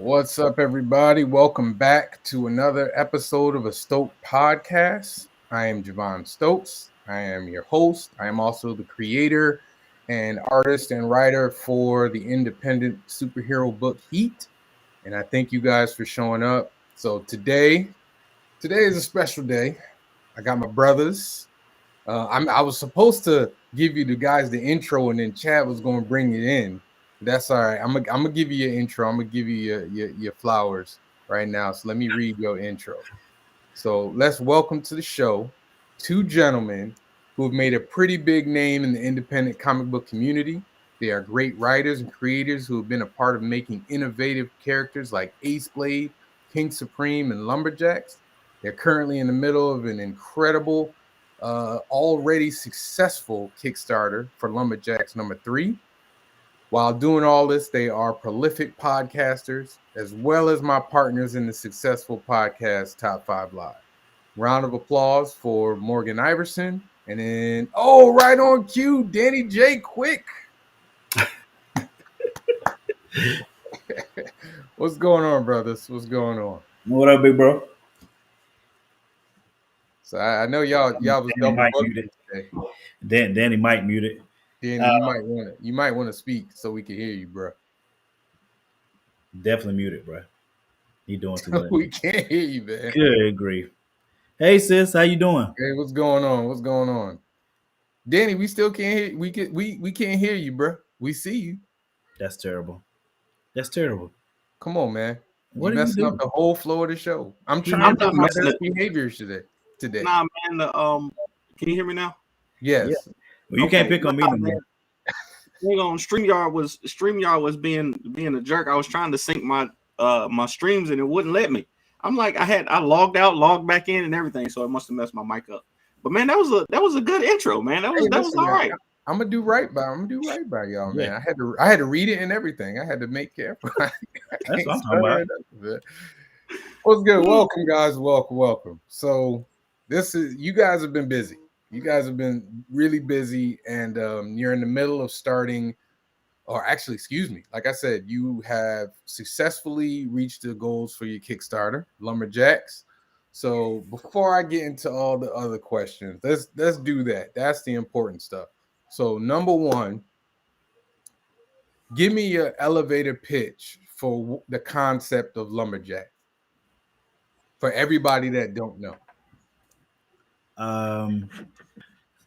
What's up, everybody? Welcome back to another episode of a Stoked Podcast. I am Javon Stokes. I am your host. I am also the creator and artist and writer for the independent superhero book Heat. And I thank you guys for showing up. So today is a special day. I got my brothers. I was supposed to give you the guys the intro, and then Chad was going to bring it in. That's all right. I'm gonna give you your intro. I'm gonna give you your flowers right now. So let me read your intro. So let's welcome to the show two gentlemen who have made a pretty big name in the independent comic book community. They are great writers and creators who have been a part of making innovative characters like Aceblade, King Supreme, and LumberJax. They're currently in the middle of an incredible, already successful Kickstarter for LumberJax #3. While doing all this, they are prolific podcasters, as well as my partners in the successful podcast Top 5 Live. Round of applause for Morgan Iverson. And then, right on cue, Danny J. Quick. What's going on, brothers? What's going on? What up, big bro? So I know y'all was double muted today. Danny might mute it. Danny, you might want to speak so we can hear you, bro. Definitely mute it, bro. You doing too much. We can't hear you, man. Good grief. Hey sis, how you doing? Hey, what's going on? What's going on? Danny, we still can't hear. We can't hear you, bro. We see you. That's terrible. That's terrible. Come on, man. What You're messing up the whole flow of the show. I'm trying to do my best behavior today. Nah, man. Can you hear me now? Yes. Yeah. Well, you can't pick on me no more. Hang on. StreamYard was being a jerk. I was trying to sync my streams and it wouldn't let me. I'm like, I logged out, logged back in, and everything. So it must have messed my mic up. But man, that was a good intro, man. That was all right. I'm gonna do right by y'all, man. Yeah. I had to read it and everything. I had to make careful. That's what I'm talking about. What's good? Welcome, guys. Welcome. So you guys have been busy. You guys have been really busy, and you're in the middle of starting, or actually, excuse me. Like I said, you have successfully reached the goals for your Kickstarter, LumberJax. So before I get into all the other questions, let's do that. That's the important stuff. So number one, give me your elevator pitch for the concept of LumberJax for everybody that don't know.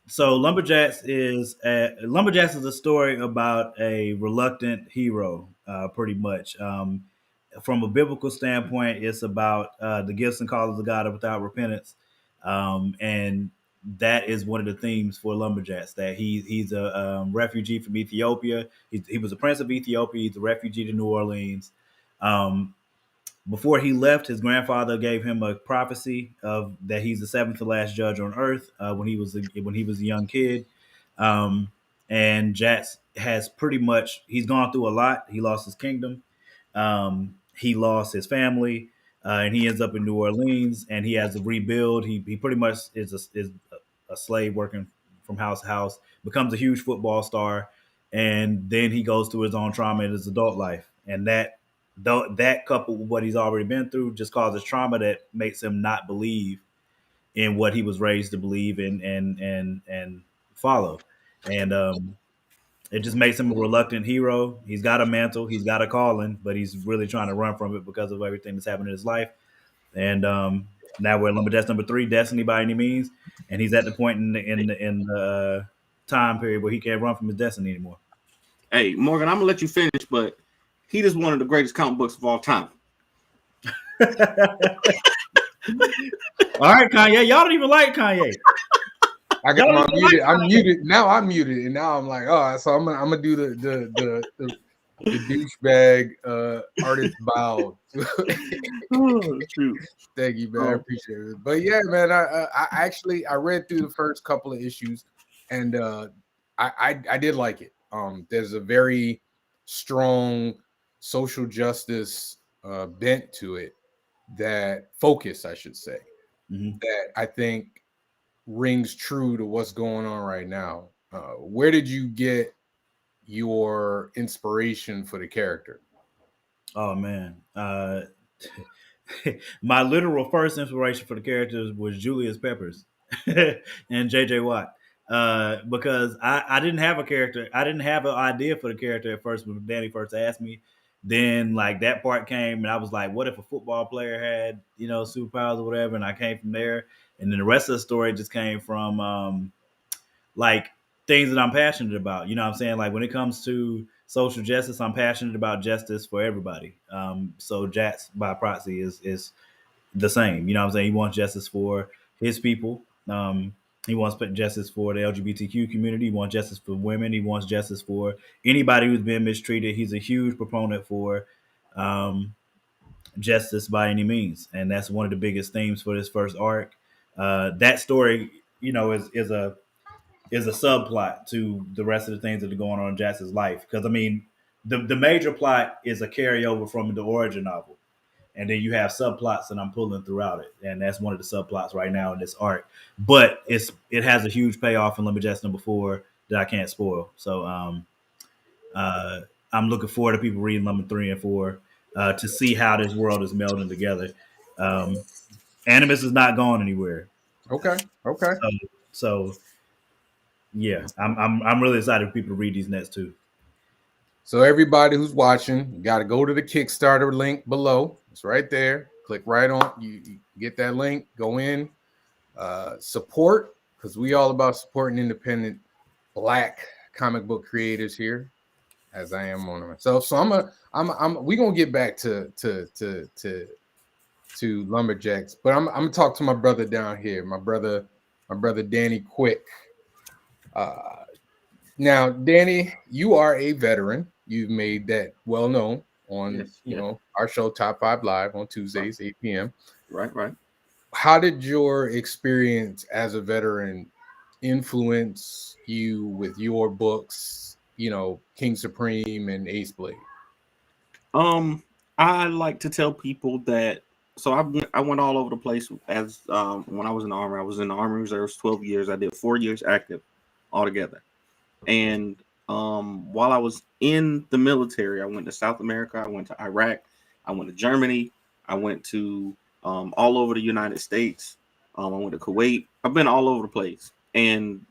So LumberJax is a story about a reluctant hero, pretty much. From a biblical standpoint, it's about the gifts and callings of God without repentance, and that is one of the themes for LumberJax. That he's a refugee from Ethiopia. He was a prince of Ethiopia. He's a refugee to New Orleans. Before he left, his grandfather gave him a prophecy of that he's the seventh to last judge on earth when he was a young kid. And Jax has he's gone through a lot. He lost his kingdom. He lost his family, and he ends up in New Orleans, and he has to rebuild. He pretty much is a slave working from house to house, becomes a huge football star, and then he goes through his own trauma in his adult life, and that coupled with what he's already been through just causes trauma that makes him not believe in what he was raised to believe in and follow. And it just makes him a reluctant hero. He's got a mantle, he's got a calling, but he's really trying to run from it because of everything that's happened in his life. And now we're at LumberJax #3, Destiny by any means, and he's at the point in the time period where he can't run from his destiny anymore. Hey, Morgan, I'm gonna let you finish, but he is one of the greatest comic books of all time. All right, Kanye. Y'all don't even like Kanye. I got my muted. I'm muted. Now I'm muted. And now I'm like, so I'm gonna do the douchebag artist bow. Thank you, man. I appreciate it. But yeah, man, I read through the first couple of issues, and I did like it. There's a very strong social justice bent to it, focus, I should say, that I think rings true to what's going on right now. Where did you get your inspiration for the character? Oh man. My literal first inspiration for the characters was Julius Peppers and JJ Watt. Because I didn't have a character. I didn't have an idea for the character at first when Danny first asked me. Then like that part came and I was like, what if a football player had, superpowers or whatever? And I came from there. And then the rest of the story just came from like things that I'm passionate about. You know what I'm saying? Like when it comes to social justice, I'm passionate about justice for everybody. So Jax by proxy is the same. You know what I'm saying? He wants justice for his people. He wants justice for the LGBTQ community. He wants justice for women. He wants justice for anybody who's been mistreated. He's a huge proponent for justice by any means, and that's one of the biggest themes for this first arc. That story, is a subplot to the rest of the things that are going on in Jax's life. Because I mean, the major plot is a carryover from the origin novel, and then you have subplots that I'm pulling throughout it, and that's one of the subplots right now in this arc. But it has a huge payoff in LumberJax #4 that I can't spoil. So I'm looking forward to people reading number 3 and 4 to see how this world is melding together. Animus is not going anywhere. Okay. So yeah, I'm really excited for people to read these next two. So everybody who's watching, you got to go to the Kickstarter link below. It's right there. Click right on. You get that link. Go in. Support, because we all about supporting independent Black comic book creators here, as I am one of myself. So we gonna get back to LumberJax, but I'm gonna talk to my brother down here. My brother Danny Quick. Now, Danny, you are a veteran. You've made that well known on our show Top 5 Live on Tuesdays, 8 p.m. Right. How did your experience as a veteran influence you with your books, King Supreme and Aceblade? I like to tell people that. So I went all over the place as when I was in the Army. I was in the Army Reserves 12 years. I did 4 years active altogether. And while I was in the military, I went to South America. I went to Iraq. I went to Germany. I went to all over the United States. I went to Kuwait. I've been all over the place. And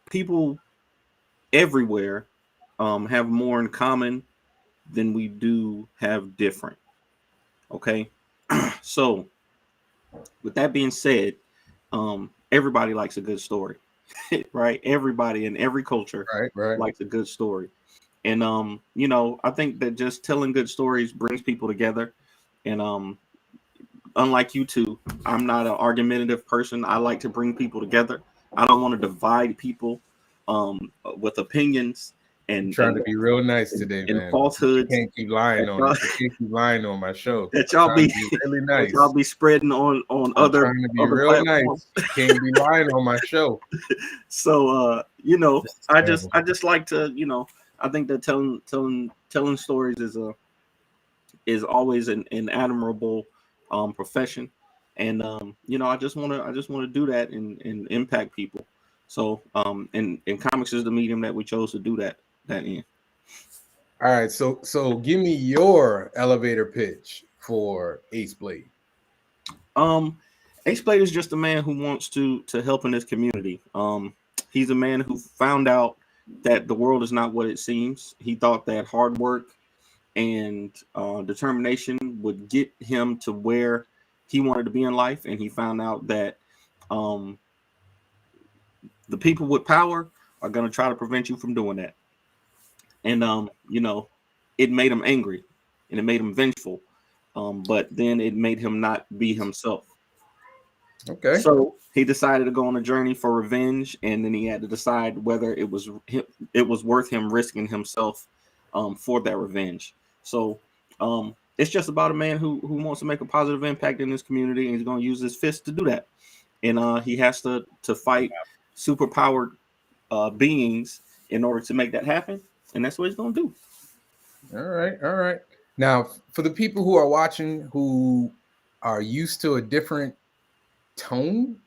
people everywhere have more in common than we do have different. Okay? So, with that being said, everybody likes a good story. Right? Everybody in every culture likes a good story. And I think that just telling good stories brings people together. And unlike you two, I'm not an argumentative person. I like to bring people together. I don't want to divide people with opinions and trying to be real nice today, man. Falsehoods. You can't keep lying on it. You can't keep lying on my show. That y'all be really nice. That y'all be spreading on other. Trying to be real platforms. Nice. You can't be lying on my show. So I just like to I think that telling stories is always an admirable profession, and I just want to do that and impact people. So and comics is the medium that we chose to do that in. All right, so give me your elevator pitch for Aceblade. Aceblade is just a man who wants to help in his community. He's a man who found out that the world is not what it seems. He thought that hard work and determination would get him to where he wanted to be in life, and he found out that the people with power are going to try to prevent you from doing that. And it made him angry and it made him vengeful, but then it made him not be himself. Okay. So he decided to go on a journey for revenge, and then he had to decide whether it was worth him risking himself for that revenge. So it's just about a man who wants to make a positive impact in his community, and he's going to use his fist to do that. And he has to fight superpowered beings in order to make that happen, and that's what he's going to do. All right. Now, for the people who are watching who are used to a different tone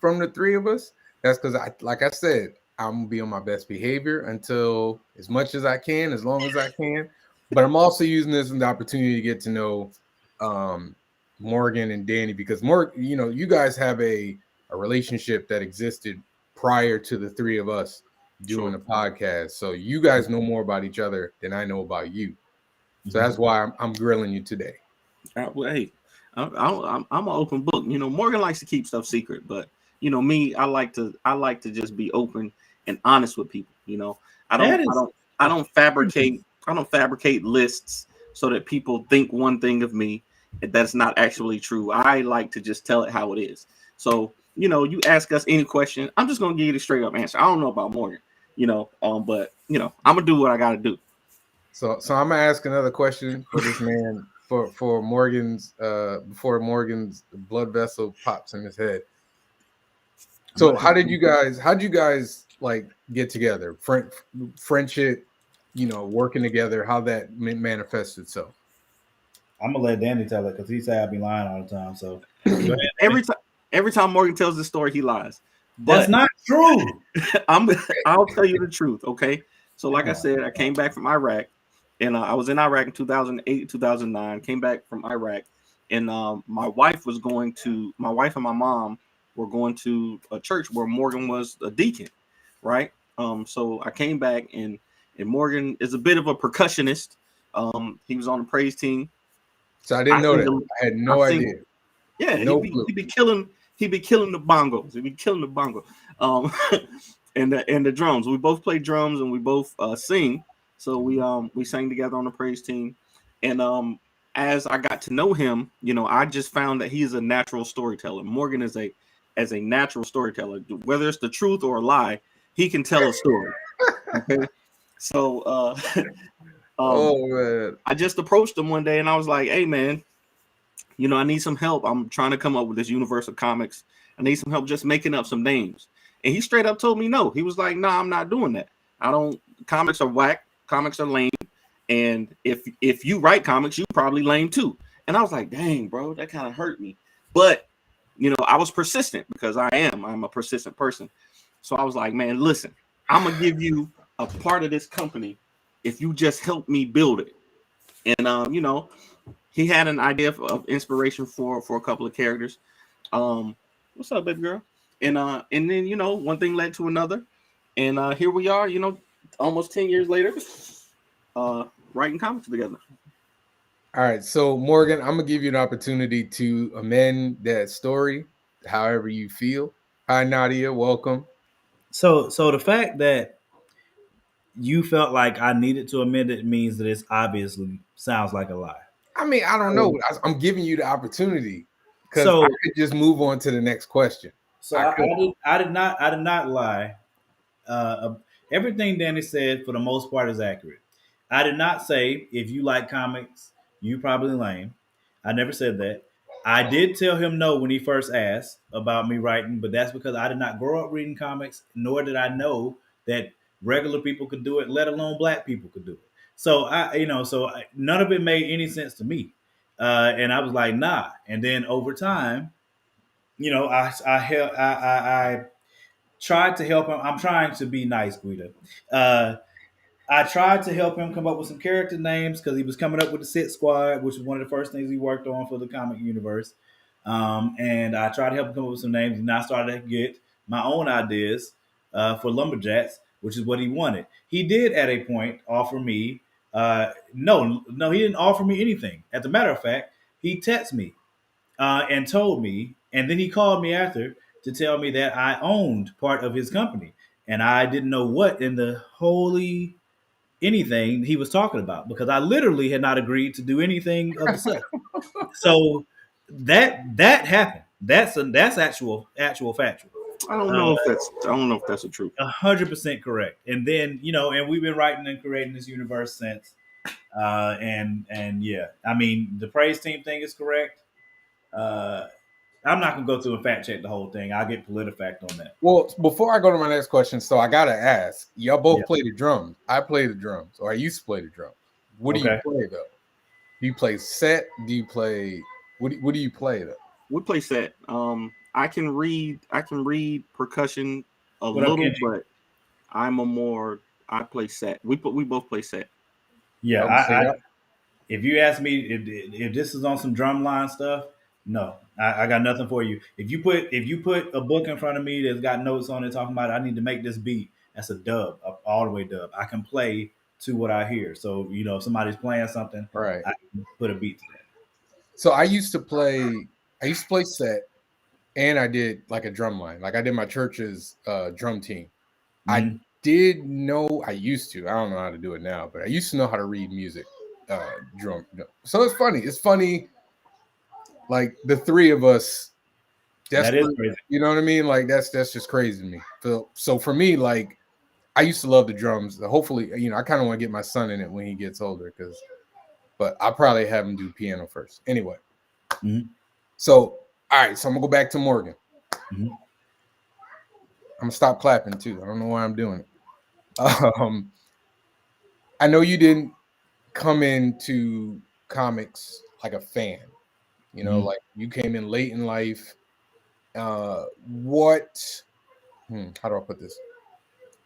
from the three of us, that's because like I said, I'm gonna be on my best behavior until as much as I can, as long as I can. But I'm also using this as an opportunity to get to know Morgan and Danny, because Morgan, you guys have a relationship that existed prior to the three of us doing the podcast. So you guys know more about each other than I know about you. So that's why I'm grilling you today. Well, hey, I'm an open book. Morgan likes to keep stuff secret, but me, I like to just be open and honest with people. I don't fabricate lists so that people think one thing of me that's not actually true. I like to just tell it how it is. So you ask us any question, I'm just gonna give you the straight up answer. I don't know about Morgan, but I'm gonna do what I gotta do. So I'm gonna ask another question for this man for Morgan's before Morgan's blood vessel pops in his head. So how'd you guys like get together? Friendship, working together, how that manifests itself? I'm gonna let Danny tell it because he said I be lying all the time. So go ahead. Every time Morgan tells this story, he lies. But that's not true. I'll tell you the truth, okay? So like I said, I came back from Iraq. And I was in Iraq in 2008, 2009, came back from Iraq. And my wife and my mom were going to a church where Morgan was a deacon, right? So I came back, and Morgan is a bit of a percussionist. He was on the praise team. So I didn't know that. I had no idea. Yeah, he'd be killing the bongos. He'd be killing the bongo. And the drums. We both play drums and we both sing. So we sang together on the praise team, and as I got to know him, I just found that he's a natural storyteller. Morgan is a natural storyteller. Whether it's the truth or a lie, he can tell a story. Okay, so man. I just approached him one day and I was like, "Hey, man, I need some help. I'm trying to come up with this universe of comics. I need some help just making up some names." And he straight up told me no. He was like, "Nah, I'm not doing that. Comics are whack. Comics are lame, and if you write comics, you probably lame too." And I was like, "Dang, bro, that kind of hurt me." But I was persistent because I'm a persistent person. So I was like, "Man, listen, I'm gonna give you a part of this company if you just help me build it." And he had an idea of inspiration for a couple of characters. What's up, baby girl? And then one thing led to another, and here we are. Almost 10 years later, writing comics together. All right, so Morgan, I'm gonna give you an opportunity to amend that story however you feel. Hi, Nadia, welcome. So the fact that you felt like I needed to amend it means that it's obviously sounds like a lie. I mean, I don't know. I'm giving you the opportunity because I could just move on to the next question. So I did not lie. Everything Danny said, for the most part, is accurate. I did not say, if you like comics, you probably lame. I never said that. I did tell him no when he first asked about me writing, but that's because I did not grow up reading comics, nor did I know that regular people could do it, let alone black people could do it. So none of it made any sense to me. And I was like, nah. And then over time, I tried to help him. I'm trying to be nice, Guido. I tried to help him come up with some character names because he was coming up with the Sit Squad, which was one of the first things he worked on for the comic universe. And I tried to help him come up with some names, and I started to get my own ideas for LumberJax, which is what he wanted. He did at a point offer me, no, he didn't offer me anything. As a matter of fact, he texted me and told me, and then he called me after to tell me that I owned part of his company. And I didn't know what in the holy anything he was talking about because I literally had not agreed to do anything of the sort. So that happened. That's actual factual. I don't know if that's the truth. 100% correct. And then and we've been writing and creating this universe since. And yeah, I mean the praise team thing is correct. I'm not gonna go through and fact check the whole thing. I'll get PolitiFact on that. Well, before I go to my next question, so I gotta ask, y'all both play the drums. I play the drums, or I used to play the drums. What do you play though? Do you play set? Do you play what do you play though? We play set. I can read percussion little, but I play set. We both play set. Yeah, So I if you ask me if this is on some drumline stuff, no, I got nothing for you. If you put a book in front of me that's got notes on it talking about I need to make this beat, that's a dub, all the way dub. I can play to what I hear. So if somebody's playing something, right. I can put a beat to that. So I used to play set, and I did like a drum line. Like I did my church's drum team. I Mm-hmm. did know I used to. I don't know how to do it now, but I used to know how to read music, drum. So it's funny. It's funny. Like the three of us, That is desperate. crazy. You know what I mean? Like that's just crazy to me. So for me, like I used to love the drums. Hopefully, I kind of want to get my son in it when he gets older, but I'll probably have him do piano first. Anyway. Mm-hmm. So all right. So I'm gonna go back to Morgan. Mm-hmm. I'm gonna stop clapping too. I don't know why I'm doing it. I know you didn't come into comics like a fan. Mm-hmm. Like you came in late in life. How do I put this?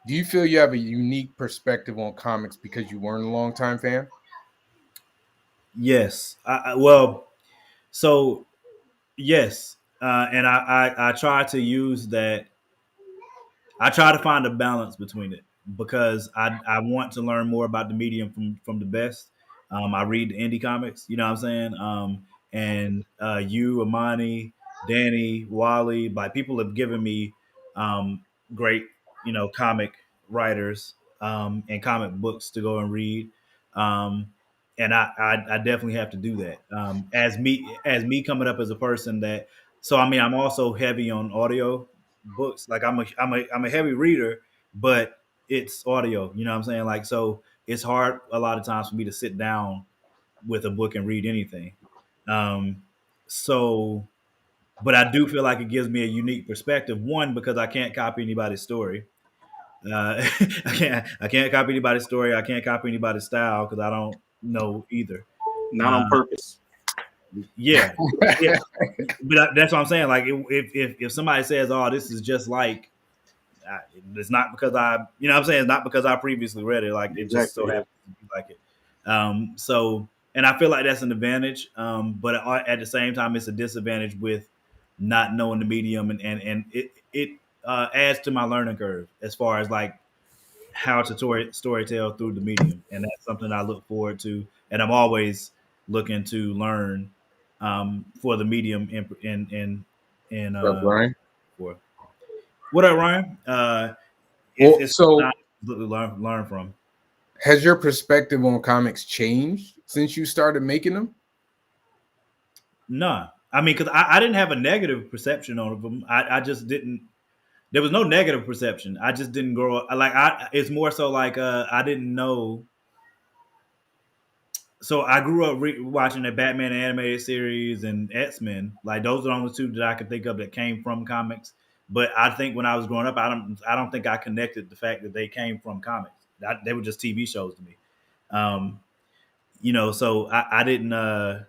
Do you feel you have a unique perspective on comics because you weren't a longtime fan? Yes. Well, so yes, and I try to use that. I try to find a balance between it because I want to learn more about the medium from the best. I read the indie comics, you know what I'm saying? And you, Amani, Danny, Wally, like people have given me great, comic writers and comic books to go and read. Um, and I definitely have to do that. As me coming up as a person that, so I mean, I'm also heavy on audio books. Like I'm a heavy reader, but it's audio. You know what I'm saying? Like so, it's hard a lot of times for me to sit down with a book and read anything. Um, so, but I do feel like it gives me a unique perspective. One, because I can't copy anybody's story. I can't copy anybody's story. I can't copy anybody's style because I don't know either. Not Uh, on purpose. yeah, yeah. But that's what I'm saying. Like if somebody says, "Oh, this is just like," it's not because what I'm saying, it's not because I previously read it. Like it just so Exactly. Yeah. happens to be like it. So, and I feel like that's an advantage. But at the same time, it's a disadvantage with not knowing the medium, and it adds to my learning curve as far as like how to storytell through the medium, and that's something I look forward to, and I'm always looking to learn for the medium in What's up, Brian? for what up, Ryan? Well, It's so not learn from. has your perspective on comics changed since you started making them? No, I mean, because I didn't have a negative perception on them. I just didn't. There was no negative perception. I just didn't grow up. It's more so like I didn't know. So I grew up watching the Batman animated series and X-Men. Like those are the only two that I could think of that came from comics. But I think when I was growing up, I don't think I connected the fact that they came from comics. They were just TV shows to me. Um, so I didn't. All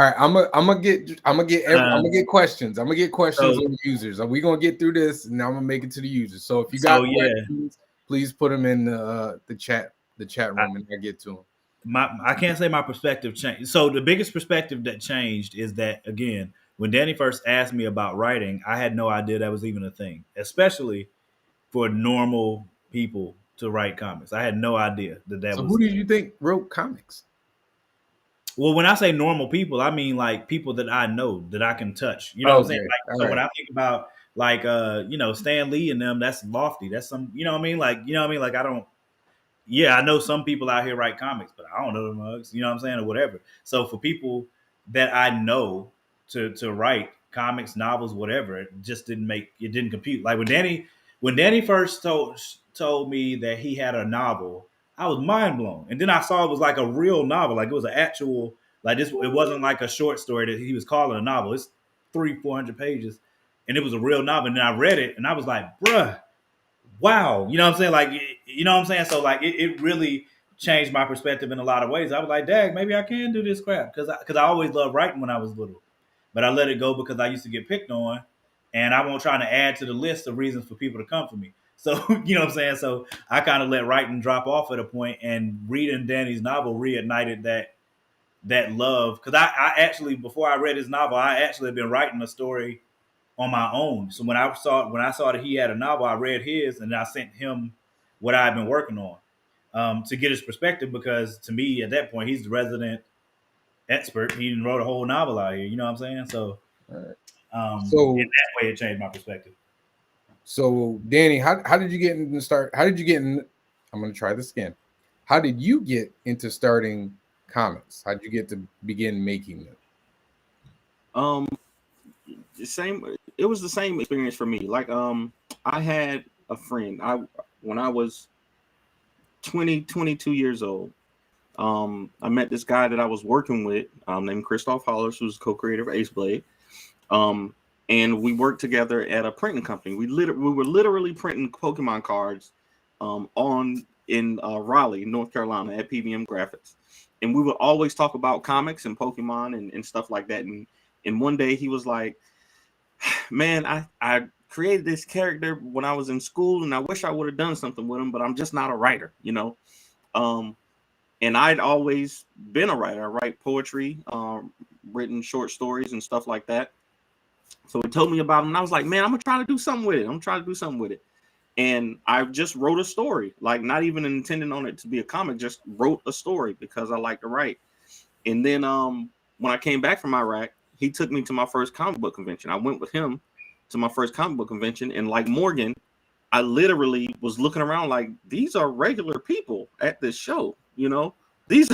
right, I'm gonna get questions. I'm gonna get questions So on users. Are we gonna get through this? And I'm gonna make it to the users. So if you got so yeah, questions, please put them in the chat room, and I get to them. I can't say my perspective changed. So the biggest perspective that changed is that again, when Danny first asked me about writing, I had no idea that was even a thing, especially for normal people to write comics. I had no idea that So was. who did you think wrote comics? Well, when I say normal people, I mean like people that I know that I can touch. You know what I'm saying? Okay, Like all so when right. I think about like Stan Lee and them, that's lofty. That's some you know what I mean? Like you know what I mean? Like I don't yeah, I know some people out here write comics, but I don't know the mugs, you know what I'm saying, or whatever. So for people that I know to write comics, novels, whatever, it didn't compute. Like when Danny first told me that he had a novel, I was mind blown. And then I saw it was like a real novel, like it was an actual like this. It wasn't like a short story that he was calling a novel. It's 300-400 pages, and it was a real novel. And then I read it, and I was like, bruh, wow, you know what I'm saying? Like, you know what I'm saying? So like, it really changed my perspective in a lot of ways. I was like, dang, maybe I can do this crap because I always loved writing when I was little, but I let it go because I used to get picked on, and I won't try to add to the list of reasons for people to come for me. So, you know what I'm saying? So I kind of let writing drop off at a point, and reading Danny's novel reignited that love. Because I actually, before I read his novel, I actually had been writing a story on my own. So when I saw that he had a novel, I read his, and I sent him what I had been working on to get his perspective. Because to me, at that point, he's the resident expert. He wrote a whole novel out here. You know what I'm saying? So, Right. in that way, it changed my perspective. So Danny, how did you get into start? How did you get in? I'm going to try this again. How did you get into starting comics? How did you get to begin making them? It was the same experience for me. Like, I had a friend. When I was 22 years old, I met this guy that I was working with, named Christoph Hollers, who's co-creator of Aceblade. And we worked together at a printing company. We were literally printing Pokemon cards in Raleigh, North Carolina, at PVM Graphics. And we would always talk about comics and Pokemon and stuff like that. And one day he was like, man, I created this character when I was in school, and I wish I would have done something with him, but I'm just not a writer, you know? And I'd always been a writer. I write poetry, written short stories and stuff like that. So he told me about him, and I was like, man, I'm gonna try to do something with it. And I just wrote a story, like not even intending on it to be a comic, just wrote a story because I like to write. And then when I came back from Iraq, he took me to my first comic book convention. I went with him to my first comic book convention, and like Morgan, I literally was looking around like, these are regular people at this show, you know? These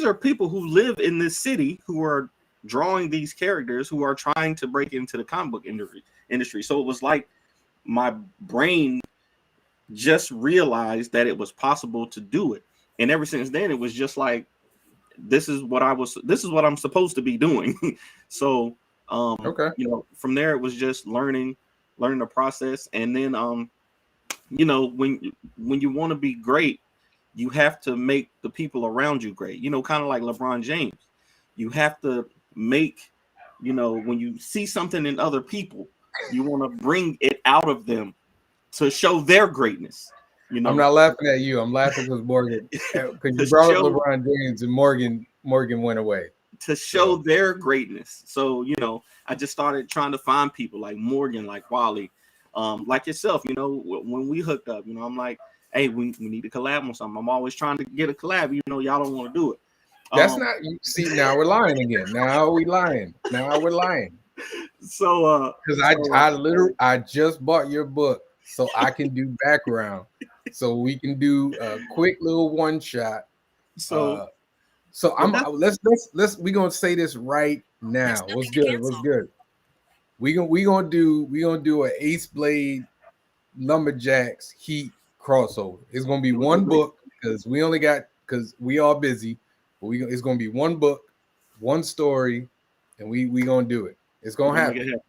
are people who live in this city who are drawing these characters who are trying to break into the comic book industry. So it was like my brain just realized that it was possible to do it. And ever since then, it was just like, this is what I'm supposed to be doing. So, Okay. you know, from there, it was just learning the process. And then, you know, when you want to be great, you have to make the people around you great, you know, kind of like LeBron James. You have to make, you know, when you see something in other people, you want to bring it out of them to show their greatness. You know, I'm not laughing at you. I'm laughing because Morgan, because you brought up LeBron James and Morgan went away. To show their greatness. So, you know, I just started trying to find people like Morgan, like Wally, like yourself, you know, when we hooked up, you know, I'm like, hey, we need to collab on something. I'm always trying to get a collab, you know, y'all don't want to do it. That's not, see, now we're lying again. Now we're lying. So, because I just bought your book so I can do background, so we can do a quick little one shot. So let's we're gonna say this right now. What's good? We're gonna do a Aceblade LumberJax Heat crossover. It's gonna be one book because we all busy, but it's gonna be one book, one story, and we gonna do it. It's gonna happen.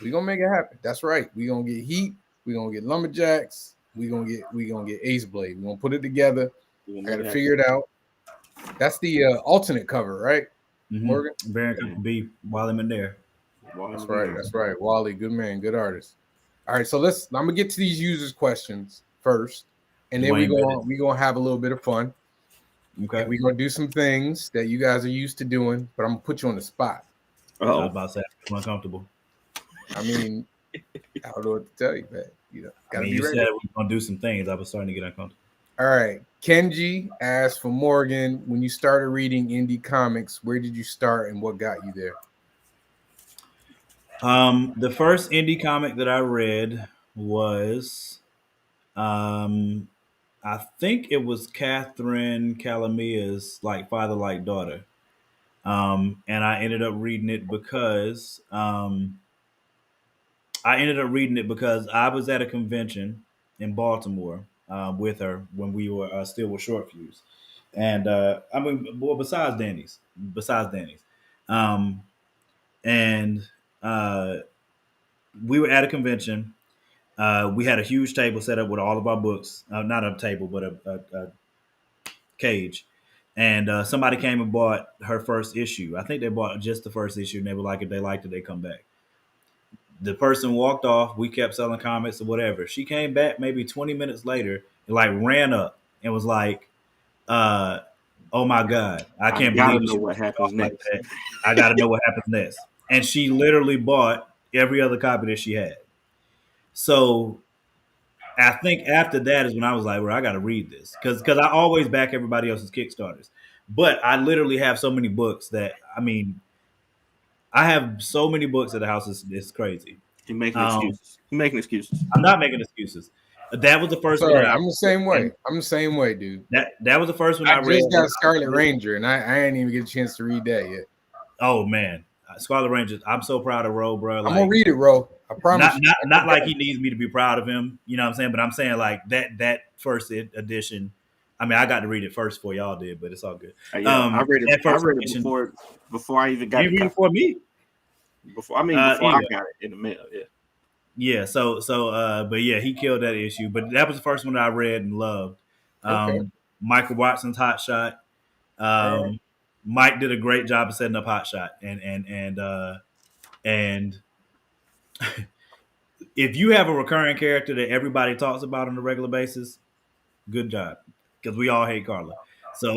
We're gonna make it happen. That's right. We're gonna get Heat, we're gonna get LumberJax, we're gonna get Aceblade. We're gonna put it together. I gotta figure it out. That's the alternate cover, right? Mm-hmm. Morgan? B. Wally Mandair. That's right. Wally, good man, good artist. All right, so I'm gonna get to these users' questions first, and then we're gonna have a little bit of fun. Okay. And we're gonna do some things that you guys are used to doing, but I'm gonna put you on the spot. I was about to say I'm uncomfortable. I mean, I don't know what to tell you, man. You know, you said we're gonna do some things. I was starting to get uncomfortable. All right. Kenji asked for Morgan, when you started reading indie comics, where did you start and what got you there? The first indie comic that I read was, I think it was Catherine Calamia's like Father Like Daughter. And I ended up reading it because I was at a convention in Baltimore with her when we were still with Short Fuse. And besides Danny's. And we were at a convention. We had a huge table set up with all of our books, not a table, but a cage. And somebody came and bought her first issue. I think they bought just the first issue, and they were like, if they liked it, they come back. The person walked off. We kept selling comics or whatever. She came back maybe 20 minutes later and like ran up and was like, oh my God, I can't gotta believe know she what happens like next. that. I got to know what happens next. And she literally bought every other copy that she had. So I think after that is when I was like, well, I got to read this because I always back everybody else's Kickstarters. But I literally have so many books that, I mean, I have so many books at the house. It's crazy. You're making excuses. You're making excuses. I'm not making excuses. That was the first one Sorry, that I I'm the same read. way. I'm the same way, dude. That was the first one I read. just got Scarlet Ranger, and I ain't even get a chance to read that yet. Oh man, Scarlet Ranger! I'm so proud of Ro, bro. Like, I'm gonna read it, Ro. I promise. Not like he needs me to be proud of him. You know what I'm saying? But I'm saying like that first edition. I mean, I got to read it first before y'all did, but it's all good. I read it. I read it before I even got it. You read it for me? Before I got it in the mail. Yeah. Yeah. So, but yeah, he killed that issue. But that was the first one that I read and loved. Michael Watson's Hot Shot. Right. Mike did a great job of setting up Hot Shot, and if you have a recurring character that everybody talks about on a regular basis, good job, because we all hate Carla. So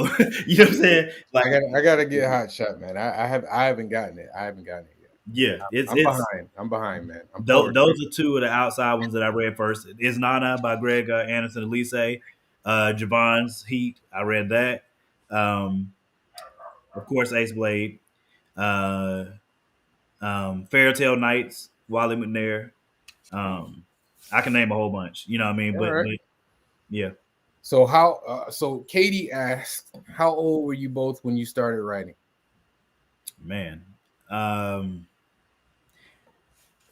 you know what I'm saying? Like, I gotta get Hot Shot, man. I haven't gotten it. I haven't gotten it yet. Yeah, I'm behind, man. Those are two of the outside ones that I read first. Is Nana by Greg Anderson Elise. Javon's Heat, I read that. Of course, Aceblade. Fairytale Nights, Wally McNair. I can name a whole bunch. You know what I mean? But yeah. So so Katie asked, how old were you both when you started writing? Man.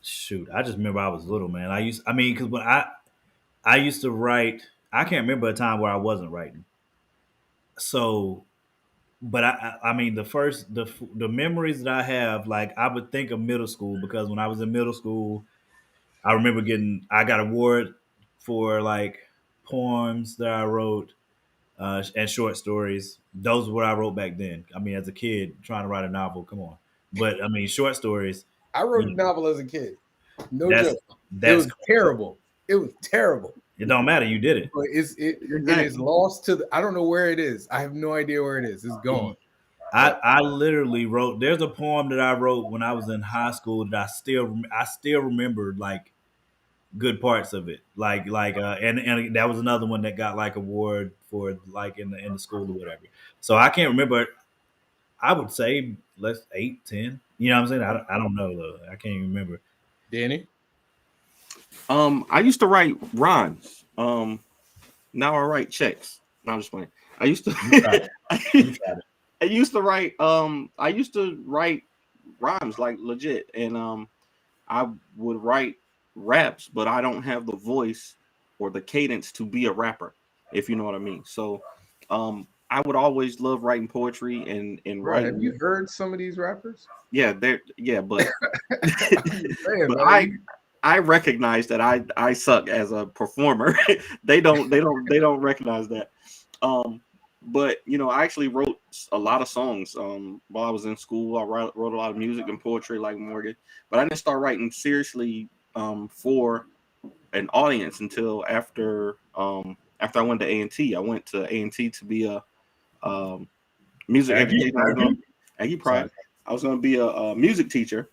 Shoot, I just remember I was little, man. Because when I used to write, I can't remember a time where I wasn't writing. So, but I mean, the memories that I have, like I would think of middle school, because when I was in middle school, I remember I got award for like poems that I wrote and short stories. Those were what I wrote back then. I mean, as a kid trying to write a novel, come on. But I mean, short stories. I wrote a novel as a kid. No joke. It was terrible. It was terrible. It don't matter. You did it. But it is lost to I don't know where it is. I have no idea where it is. It's gone. I literally wrote. There's a poem that I wrote when I was in high school that I still remembered like good parts of it. And that was another one that got like award for like in the school or whatever. So I can't remember. I would say 8, 10. You know what I'm saying? I don't know though. I can't even remember. Danny? I used to write rhymes. Now I write checks. No, I'm just playing. I used to I used to write rhymes like legit, and I would write raps, but I don't have the voice or the cadence to be a rapper, if you know what I mean. So I would always love writing poetry and writing. Have you heard some of these rappers? Yeah, but but I recognize that I suck as a performer. they don't recognize that. But you know, I actually wrote a lot of songs while I was in school. I wrote a lot of music and poetry like Morgan, but I didn't start writing seriously for an audience until after I went to A&T. I went to A&T to be a music education. Aggie Pride. I was going to be a music teacher,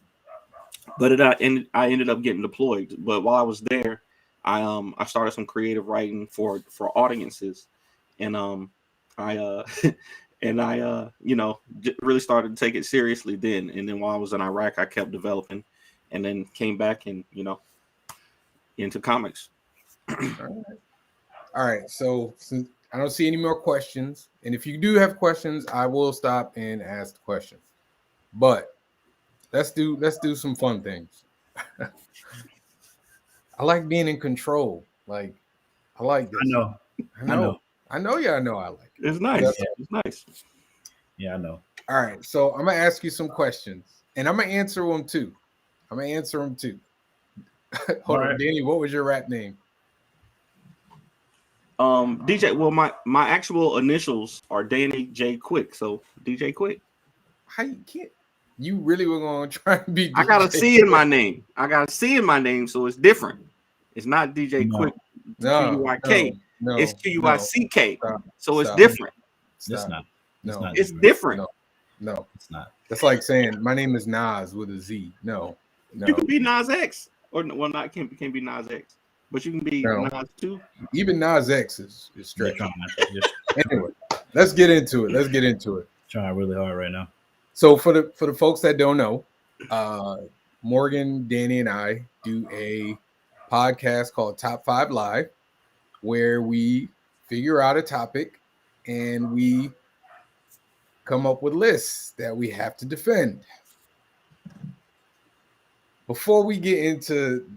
but I ended up getting deployed. But while I was there, I started some creative writing for audiences, and I you know, really started to take it seriously then. And then while I was in Iraq, I kept developing, and then came back and, you know, into comics. All right. So since I don't see any more questions, and if you do have questions, I will stop and ask the questions. But let's do some fun things. I like being in control. Like, I like this. I know y'all know I like it. It's nice. It's nice. Yeah, I know. All right. So I'm gonna ask you some questions, and I'm gonna answer them too. Hold on, Danny. What was your rap name? DJ. Well, my actual initials are Danny J Quick. So DJ Quick. How you can't? You really were going to try and be DJ I got a C Quick. in my name. I got a C in my name, so it's different. It's not DJ Quick. QUIK. It's QUICK. So it's different. It's not. No, it's different. No, it's not. That's like saying my name is Nas with a Z. No. You can be Nas X, or well, not can't be Nas X, but you can be Nas too. Even Nas X is stretching. Anyway, let's get into it. Trying really hard right now. So for the folks that don't know, Morgan, Danny, and I do a podcast called Top 5 Live, where we figure out a topic and we come up with lists that we have to defend. Before we get into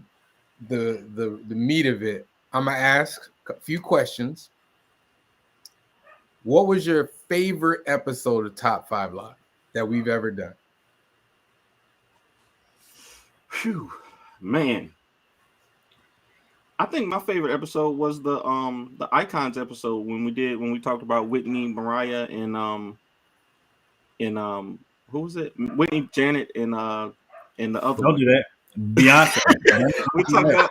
the meat of it, I'm gonna ask a few questions. What was your favorite episode of Top 5 Live that we've ever done? Phew, man. I think my favorite episode was the Icons episode when we talked about Whitney, Mariah, and who was it? Whitney, Janet, and the other. Don't do that. Beyonce. We talk about.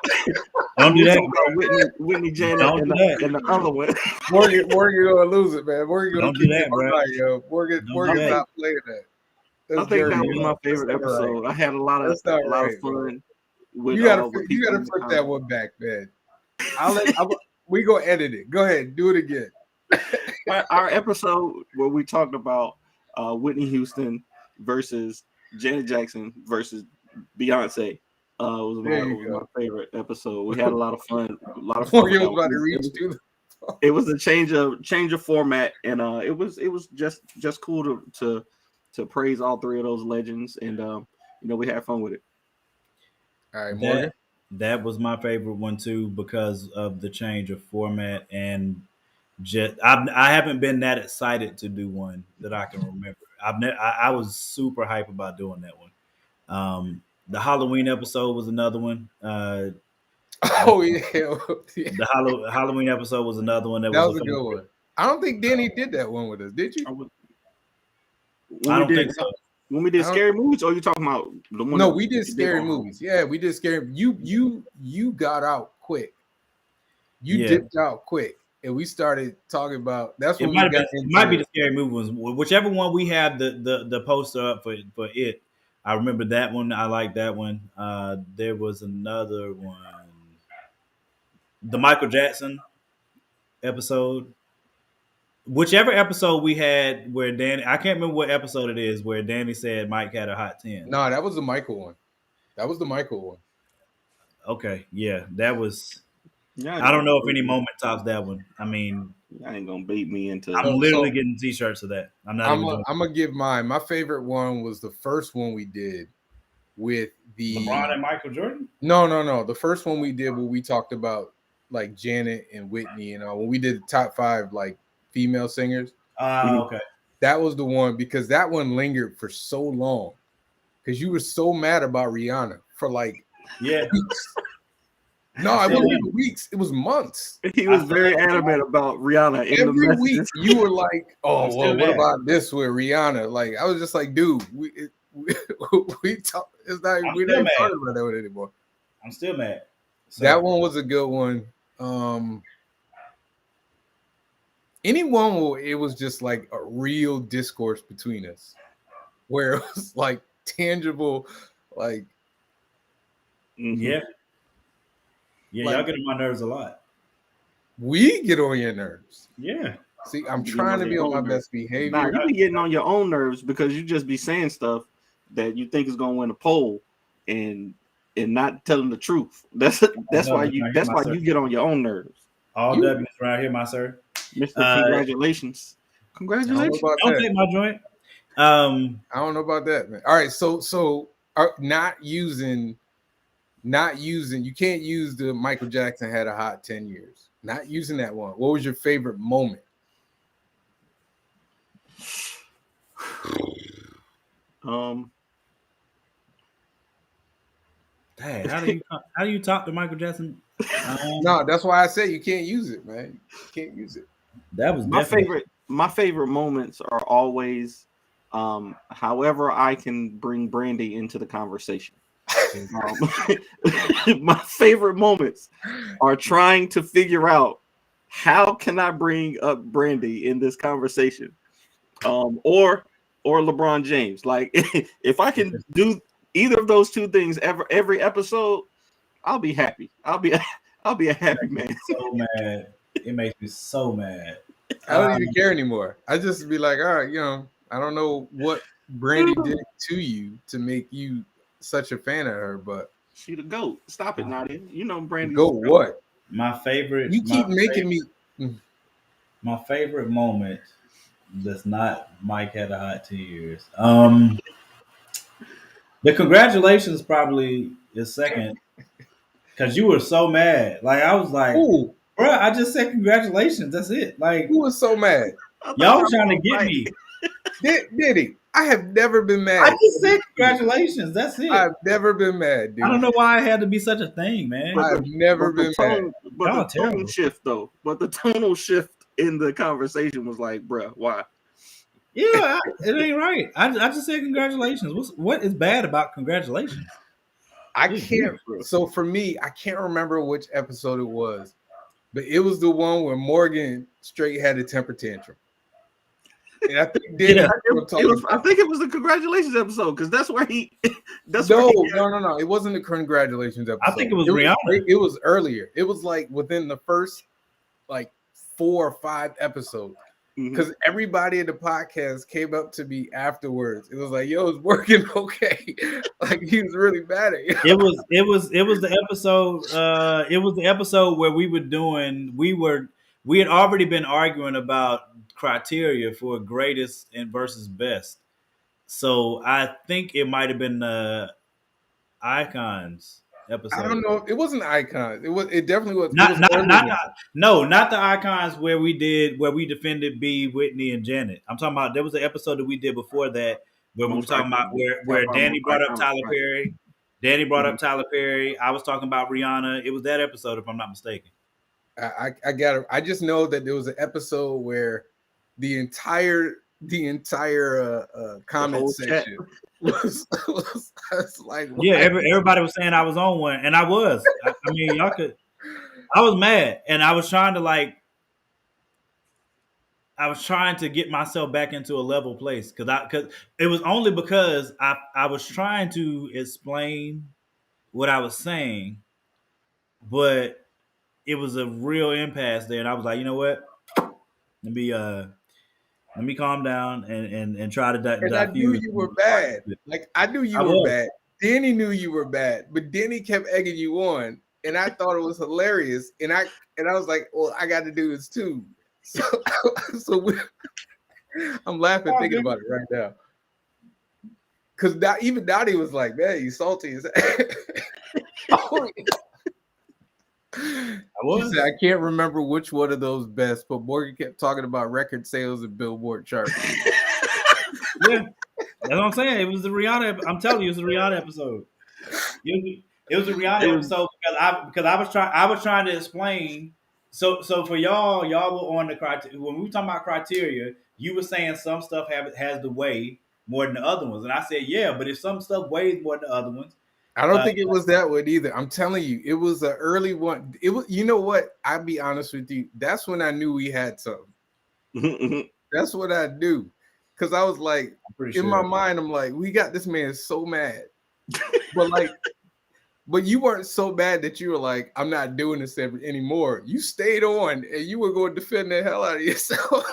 Don't do that. Whitney, Janet, and the other one. Morgan gonna lose it, man. Morgan gonna don't do that, bro. Yo. Morgan not playing that. I think that was my favorite episode. Right. I had a lot of fun. With, you gotta flip that one back, man. We gonna edit it. Go ahead, do it again. Our episode where we talked about Whitney Houston versus Janet Jackson versus Beyonce was my favorite episode. We had a lot of fun. It was a change of format, and it was just cool to praise all three of those legends, and we had fun with it. All right, Morgan. That was my favorite one too because of the change of format, and I haven't been that excited to do one that I can remember. I was super hype about doing that one. The Halloween episode was another one. The Halloween episode was another one. That was a good one. I don't think Danny did that one with us. Did you? I don't think so. When we did scary movies, or you talking about the one? No, we did scary movies. Yeah, we did scary. You got out quick. You dipped out quick, and we started talking about. That's what it might be the scary movie ones. Whichever one we had the poster up for it. I remember that one. I like that one. There was another one, the Michael Jackson episode. Whichever episode we had where Danny, I can't remember what episode it is, where Danny said Mike had a hot 10. No, that was the Michael one. Okay, yeah, that was. I don't know if any moment tops that one. I mean, I ain't gonna beat me into. I'm literally getting T-shirts of that. I'm gonna give mine. My favorite one was the first one we did with the LeBron and Michael Jordan. No. The first one we did where we talked about like Janet and Whitney, when we did the top 5 like female singers. Okay. That was the one because that one lingered for so long because you were so mad about Rihanna for like weeks. No, it wasn't even weeks. It was months. He was very adamant about Rihanna. Every week you were like, "Oh, well, what about this with Rihanna?" Like I was just like, "Dude, we talk. It's not. We're not talking about that one anymore." I'm still mad. So, that one was a good one. Anyone where it was just like a real discourse between us, where it was like tangible, like yeah, like, y'all get on my nerves a lot. We get on your nerves. Yeah. See, I'm trying to be on my best behavior. Nah, you be getting on your own nerves because you just be saying stuff that you think is gonna win a poll and not telling the truth. That's why you get on your own nerves. All W's right here, my sir. Mr. Congratulations. Congratulations. Don't take my joint. I don't know about that, man. All right, so not using you can't use the Michael Jackson had a hot 10 years. Not using that one. What was your favorite moment? Dang, how do you talk to Michael Jackson? No, that's why I said you can't use it, man. You can't use it. That was my favorite moments are always However, I can bring Brandy into the conversation. My favorite moments are trying to figure out how can I bring up Brandy in this conversation, or LeBron James. Like if I can do either of those two things every episode, I'll be happy. I'll be a happy man. So mad. It makes me so mad. I don't even care anymore. I just be like, all right, I don't know what Brandy did to you to make you such a fan of her, but she the GOAT. Stop it, Nadia. You know Brandy. GOAT what? My favorite. You keep making me. My favorite moment. That's not Mike had a hot 2 years. The congratulations probably is second because you were so mad. Like I was like, ooh, bro, I just said congratulations. That's it. Like who was so mad? Y'all were trying to get me. Did he? I have never been mad. I just said congratulations. That's it. I've never been mad, dude. I don't know why it had to be such a thing, man. I've never been mad. But the tonal shift, though. But the tonal shift in the conversation was like, bruh, why? Yeah, it ain't right. I just said congratulations. What is bad about congratulations? I can't. So for me, I can't remember which episode it was, but it was the one where Morgan straight had a temper tantrum. And I think I think it was the congratulations episode because that's where he. No. It wasn't the congratulations episode. I think it was Rihanna. It was earlier. It was like within the first 4 or 5 episodes. Because everybody in the podcast came up to me afterwards. It was like, "Yo, it's working okay." Like he was really bad at it. It was the episode. It was the episode where we had already been arguing about criteria for greatest and versus best. So I think it might have been the Icons episode. I don't know. It wasn't Icons. It definitely was. Not the Icons where we defended B, Whitney, and Janet. I'm talking about there was an episode that we did before that where we were talking about where Danny brought up Tyler Perry. Danny brought up Tyler Perry. I was talking about Rihanna. It was that episode, if I'm not mistaken. I got it. I just know that there was an episode where the entire comment section was like, yeah, everybody was saying I was on one, and I was. I mean, y'all could. I was mad, and I was trying to get myself back into a level place because it was only because I was trying to explain what I was saying, but it was a real impasse there, and I was like, you know what? Let me calm down and try to diffuse. I knew you were bad. Like I knew you were bad. Danny knew you were bad, but Danny kept egging you on, and I thought it was hilarious. And I was like, well, I got to do this too. So I'm laughing thinking about it right now. Because even Dottie was like, man, you salty as I can't remember which one of those best, but Morgan kept talking about record sales and Billboard charts. Yeah, that's what I'm saying. It was the Rihanna. I'm telling you, it was the Rihanna episode. It was a Rihanna episode because I was trying to explain. So for y'all were on the criteria. When we were talking about criteria, you were saying some stuff has to weigh more than the other ones, and I said, yeah, but if some stuff weighs more than the other ones. I don't think it was that one either. I'm telling you, it was an early one. It was, you know what? I'll be honest with you. That's when I knew we had something. That's what I knew. Because I was like, my mind, I'm like, we got this man so mad. But you weren't so bad that you were like, I'm not doing this anymore. You stayed on and you were going to defend the hell out of yourself.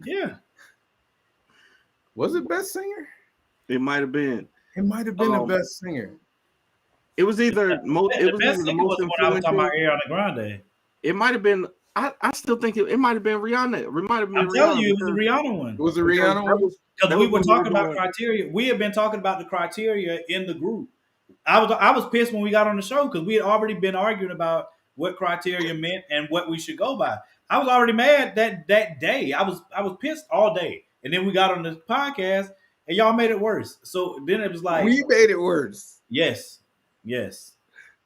Yeah. Was it best singer? It might have been. It might have been the best singer. It was either the most influential. I was talking about Ariana Grande. It might have been. I still think it might have been Rihanna. It might have been. I'm telling you, it was a Rihanna one. It was a Rihanna one. Because we were talking about criteria. We had been talking about the criteria in the group. I was pissed when we got on the show because we had already been arguing about what criteria meant and what we should go by. I was already mad that day. I was pissed all day, and then we got on the podcast and y'all made it worse. So then it was like we made it worse. Yes.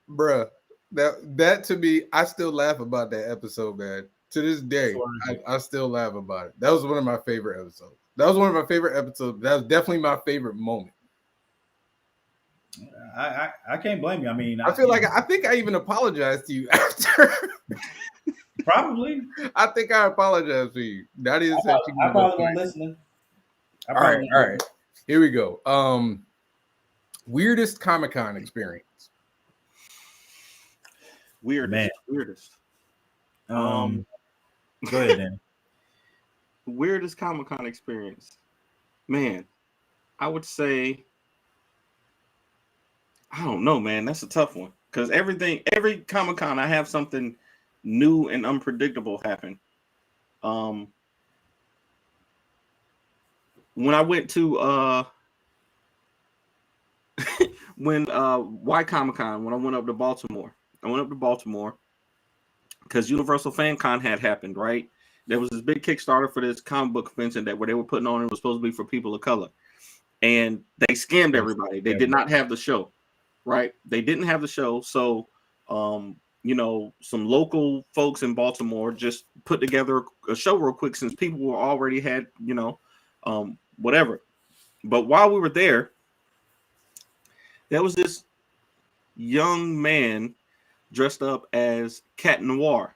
Bruh, that to me, I still laugh about that episode, man. To this day, I still laugh about it. That was one of my favorite episodes. That was definitely my favorite moment. I can't blame you. I mean, I think I even apologized to you after. Probably. I think I apologized to you. That is I probably wasn't listening. All right. Here we go. Weirdest Comic-Con experience. Weirdest. Go ahead, then. Weirdest Comic-Con experience. Man, I would say, I don't know, man. That's a tough one. Because every Comic-Con, I have something new and unpredictable happen. When I went to Y Comic-Con, when I went up to Baltimore, because Universal Fan Con had happened, right? There was this big Kickstarter for this comic book convention where they were putting on, it was supposed to be for people of color. And they scammed everybody. They did not have the show, right? They didn't have the show. So, some local folks in Baltimore just put together a show real quick since people were already had, whatever. But while we were there was this young man dressed up as Cat Noir,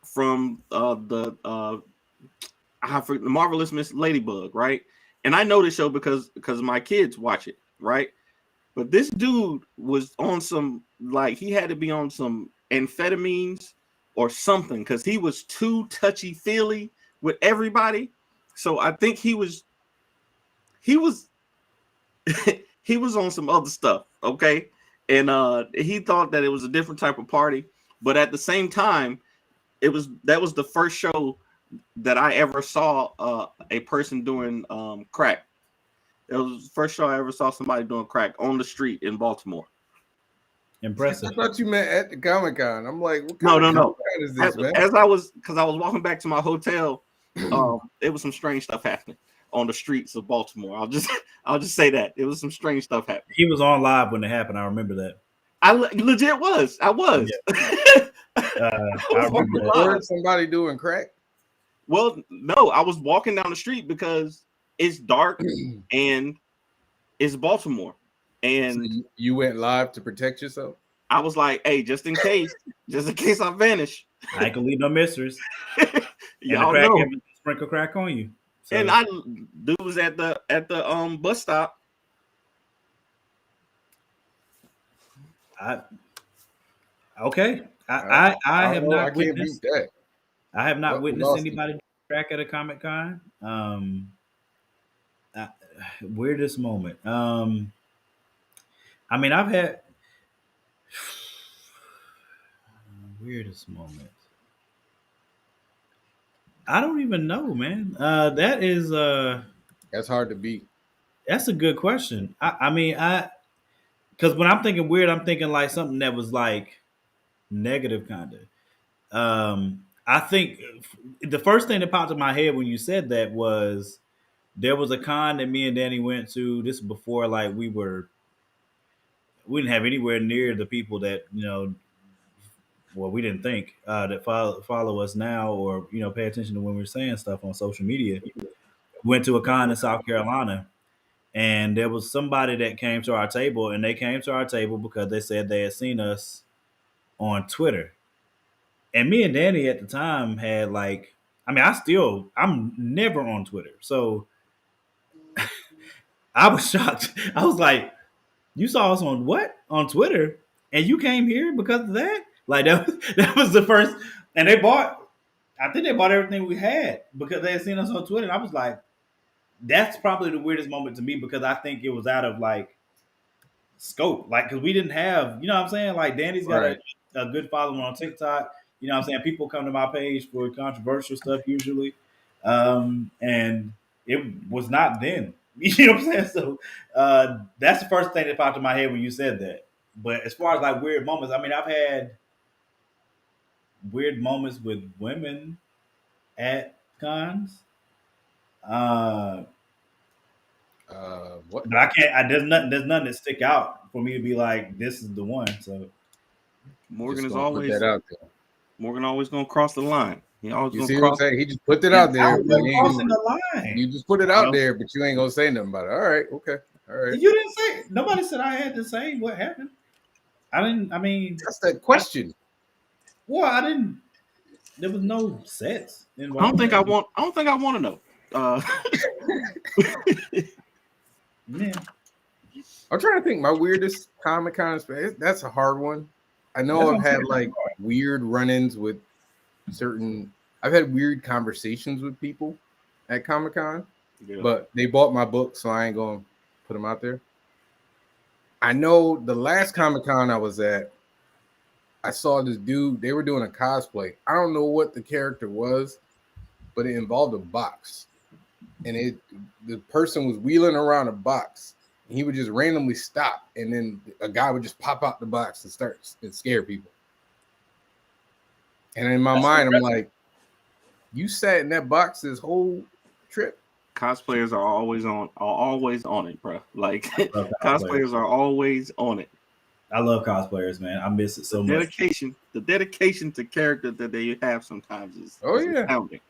from the Marvelous Miss Ladybug, right? And I know this show because my kids watch it, right? But this dude was on some, like, he had to be on some amphetamines or something because he was too touchy-feely with everybody. So I think he was he was on some other stuff, okay? And he thought that it was a different type of party, but at the same time, that was the first show that I ever saw a person doing crack. It was the first show I ever saw somebody doing crack on the street in Baltimore. Impressive. I thought you meant at the Comic-Con. I'm like, what kind of no. Is this, man? Because I was walking back to my hotel, it was some strange stuff happening on the streets of Baltimore. I'll just say that it was some strange stuff happening. He was on live when it happened. I remember that. I legit was. I was. Yeah. I heard somebody doing crack. Well, no, I was walking down the street because it's dark and it's Baltimore. And so you went live to protect yourself? I was like, hey, just in case I vanish. I ain't gonna leave no mysteries. Y'all know. Sprinkle crack on you. So. And dude was at the bus stop. I have not witnessed that. I have not witnessed anybody crack at a Comic-Con. Weirdest moment. I mean, I've had weirdest moment. I don't even know, man. That's hard to beat. That's a good question. I mean, because when I'm thinking weird, I'm thinking like something that was like negative, kind of. I think the first thing that popped in my head when you said that was there was a con that me and Danny went to. This was before like we didn't have anywhere near the people that we didn't think that follow us now or pay attention to when we're saying stuff on social media. Went to a con in South Carolina, and there was somebody that came to our table, and they came to our table because they said they had seen us on Twitter. And me and Danny at the time had I'm never on Twitter. So I was shocked. I was like, you saw us on what? On Twitter? And you came here because of that? Like that was the first. And I think they bought everything we had because they had seen us on Twitter. And I was like, that's probably the weirdest moment to me because I think it was out of like scope. Like, because we didn't have, you know what I'm saying? Like Danny's got a good following on TikTok. You know what I'm saying? People come to my page for controversial stuff usually. And it was not then. You know what I'm saying? So that's the first thing that popped in my head when you said that. But as far as like weird moments, I mean, I've had weird moments with women at cons. What? But I can't. There's nothing that stick out for me to be like, this is the one. So Morgan is always put that out there. Morgan always gonna cross the line. He always You gonna see what I'm cross. saying? He just put it out there. I was crossing the line. You just put it out there, but you ain't gonna say nothing about it. All right, okay, all right. You didn't say. Nobody said I had to say what happened. I didn't. I mean, That's the question. I didn't. There was no sets involved. I don't think I want to know. Man, I'm trying to think. My weirdest Comic-Con experience. That's a hard one. I know I've had like weird run-ins with certain. I've had weird conversations with people at Comic-Con, but they bought my book, so I ain't gonna put them out there. I know the last Comic-Con I was at, I saw this dude. They were doing a cosplay. I don't know what the character was, but it involved a box, and the person was wheeling around a box. And he would just randomly stop, and then a guy would just pop out the box and start and scare people. And in my mind, I'm like, you sat in that box this whole trip. Cosplayers are always on it, bro. Like cosplayers are always on it. I love cosplayers, man. I miss it so much. The dedication to character that they have sometimes is astounding.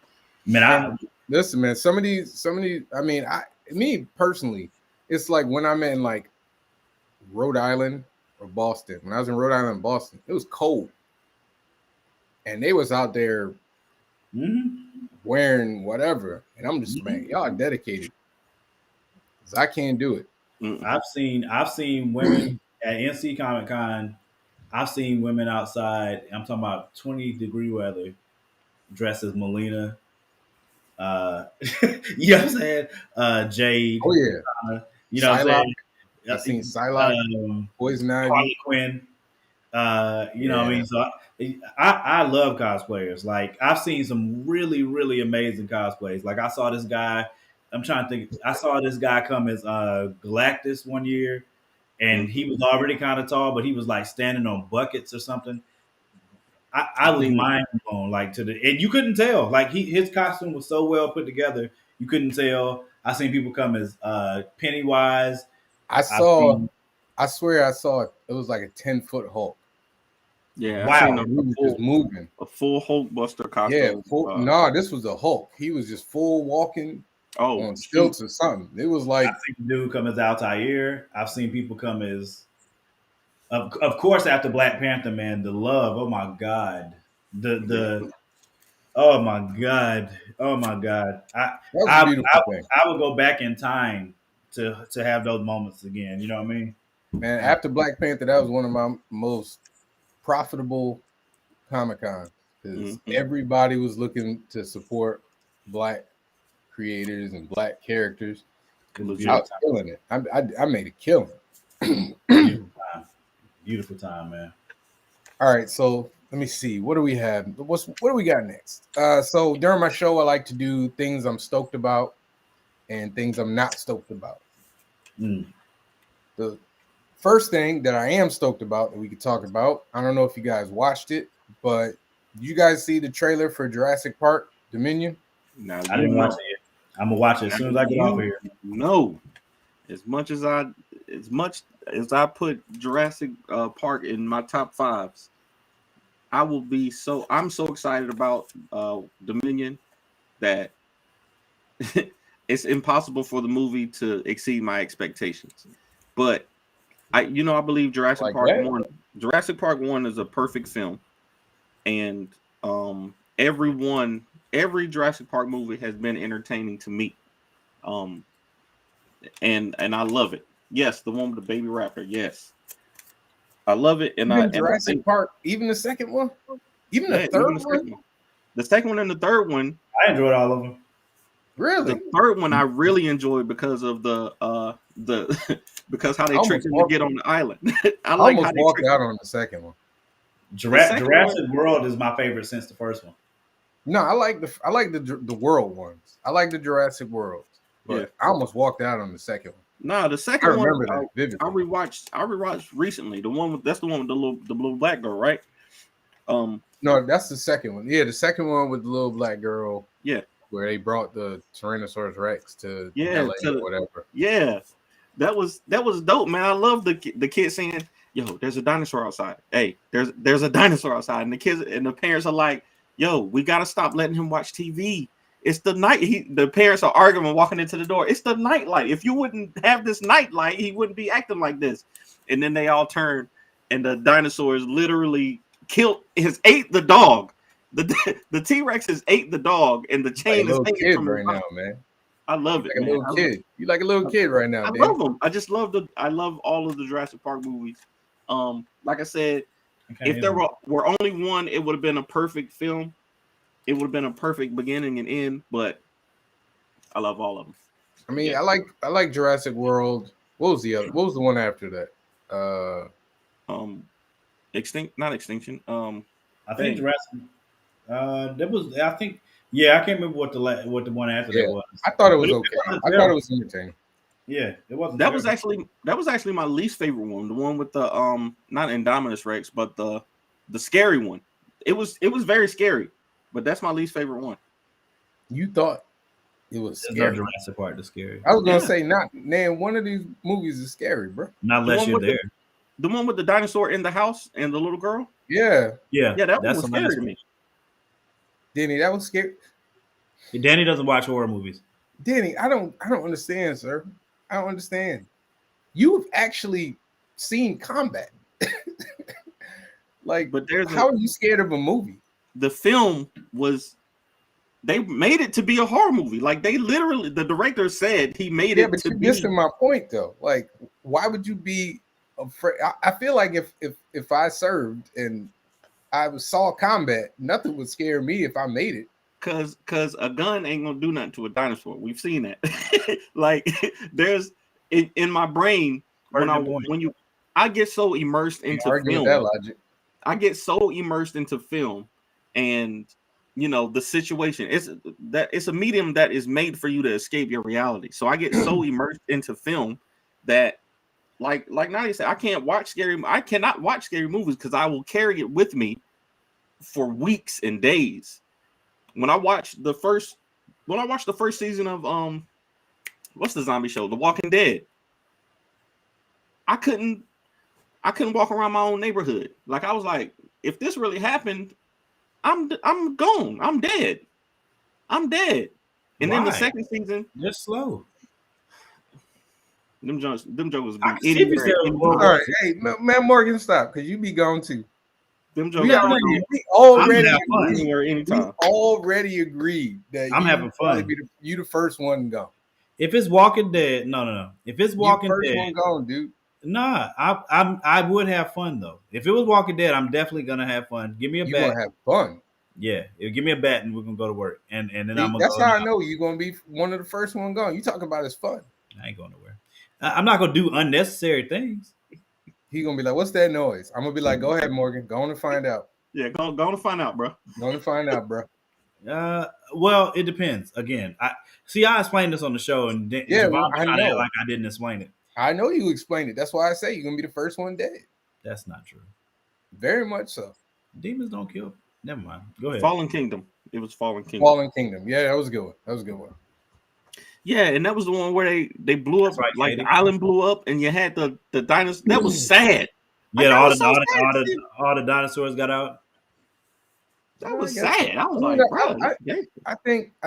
Man, listen, man. Some of these. I mean, me personally, it's like when I'm in like Rhode Island or Boston. When I was in Rhode Island and Boston, it was cold, and they was out there wearing whatever, and I'm just man, y'all are dedicated. 'Cause I can't do it. I've seen women at NC Comic Con. I've seen women outside. I'm talking about 20-degree weather, dressed as Melina. You know what I'm saying? Jade. Oh yeah. You know what I'm saying? I've seen Psylocke, Poison Ivy, Harley Quinn. You know what I mean? So I love cosplayers. Like I've seen some really, really amazing cosplays. Like I saw this guy. I'm trying to think. I saw this guy come as Galactus one year, and he was already kind of tall, but he was like standing on buckets or something. I was mind blown, like and you couldn't tell. Like his costume was so well put together, you couldn't tell. I seen people come as Pennywise. I swear I saw it. It was like a 10-foot Hulk. Yeah, wow, he was just moving. A full Hulk Buster costume. Yeah, no, this was a Hulk. He was just full walking on stilts or something. It was like I've seen dude come as Altair. I've seen people come as of course after Black Panther, man, the love. Oh my God. Oh my God. I would go back in time to have those moments again. You know what I mean? Man, after Black Panther, that was one of my most profitable Comic-Con because everybody was looking to support Black creators and Black characters. I was killing it. I made a killing. Beautiful time, man. All right, so let me see. What do we have? What do we got next? So during my show, I like to do things I'm stoked about and things I'm not stoked about. The first thing that I am stoked about that we could talk about, I don't know if you guys watched it, but did you guys see the trailer for Jurassic Park Dominion? No, I didn't watch it yet. I'm gonna watch it as soon as I get off of here. No, as much as I put Jurassic Park in my top 5s, I'm so excited about Dominion that it's impossible for the movie to exceed my expectations. But I believe Jurassic Park 1 is a perfect film, and every Jurassic Park movie has been entertaining to me, and I love it. Yes, the one with the baby raptor. Yes, I love it. And Jurassic Park, even the second one, even the third one, the second one and the third one, I enjoyed all of them. Really, the third one I really enjoyed because of because how they tricked him to get on the island. I almost walked out on the second one. Jurassic World is my favorite since the first one. No, I like the world ones. I like the Jurassic Worlds, but I almost walked out on the second one. No, the second one I rewatched recently. That's the one with the little black girl, right? No, that's the second one. Yeah, the second one with the little black girl. Yeah, where they brought the Tyrannosaurus Rex to LA or whatever. Yeah, that was dope, man. I love the kid saying, yo, there's a dinosaur outside. Hey, there's a dinosaur outside, and the kids and the parents are like, yo, we gotta stop letting him watch TV. It's the night. The parents are arguing, walking into the door. It's the nightlight. If you wouldn't have this nightlight, he wouldn't be acting like this. And then they all turn, and the dinosaurs literally ate the dog. The T-Rex has ate the dog, and the chain is hanging from right now, man. I love it. Like a little kid. You like a little kid right now. I Dan. love them. I love all of the Jurassic Park movies. Like I said, if there were only one, it would have been a perfect film. It would have been a perfect beginning and end. But I love all of them. I mean, I like Jurassic World. What was the other? What was the one after that? Not Extinction. I think Jurassic. That was. I think. Yeah, I can't remember what the one after that was. I thought it was okay. I thought it was entertaining. Yeah, it wasn't. That was actually my least favorite one. The one with the not Indominus Rex, but the scary one. It was very scary, but that's my least favorite one. You thought it was scary? No Jurassic Park is scary. I was gonna say one of these movies is scary, bro. Not unless you're there. The one with the dinosaur in the house and the little girl. Yeah. That one was scary to me. Danny, that was scary. Danny doesn't watch horror movies. Danny, I don't understand, sir. I don't understand. You've actually seen combat. How are you scared of a movie? The film they made it to be a horror movie. Like they literally, the director said he made it to be. You're missing my point though. Like, why would you be afraid? I feel like if I served and I saw combat, nothing would scare me if I made it. Cause a gun ain't gonna do nothing to a dinosaur. We've seen that. Like there's in my brain I get so immersed into film. That logic. I get so immersed into film, and the situation. It's a medium that is made for you to escape your reality. So I get so immersed into film that, like Nadia said, I cannot watch scary movies because I will carry it with me for weeks and days. When I watched the first season of what's the zombie show? The Walking Dead. I couldn't walk around my own neighborhood. Like I was like, if this really happened, I'm gone. I'm dead. And Why? then the second season, just slow. Them jokes be all right, hey man, Morgan, stop because you be gone too. Them jokes. We already agreed that I'm having fun. You the first one gone. If it's Walking Dead, no. If it's Walking Dead, first one gone, dude. Nah, I would have fun though. If it was Walking Dead, I'm definitely gonna have fun. Give me a bat. You gonna have fun? Yeah, give me a bat and we're gonna go to work. And then I'm gonna. That's how I know you're gonna be one of the first one gone. You talking about is fun? I ain't going nowhere. I'm not gonna do unnecessary things. He gonna be like, "What's that noise?" I'm gonna be like, "Go ahead, Morgan. Go on and find out." Yeah, go on to find out, bro. Go on to find out, bro. Well, it depends. Again, I explained this on the show, and I know. Like I didn't explain it. I know you explained it. That's why I say you're gonna be the first one dead. That's not true. Very much so. Demons don't kill. Never mind. Go ahead. Fallen Kingdom. It was Fallen Kingdom. Fallen Kingdom. Yeah, that was a good one. Yeah, and that was the one where they blew up, like the island blew up, and you had the dinosaurs. That was sad. Yeah, all the dinosaurs got out. That was sad. I was like, bro. I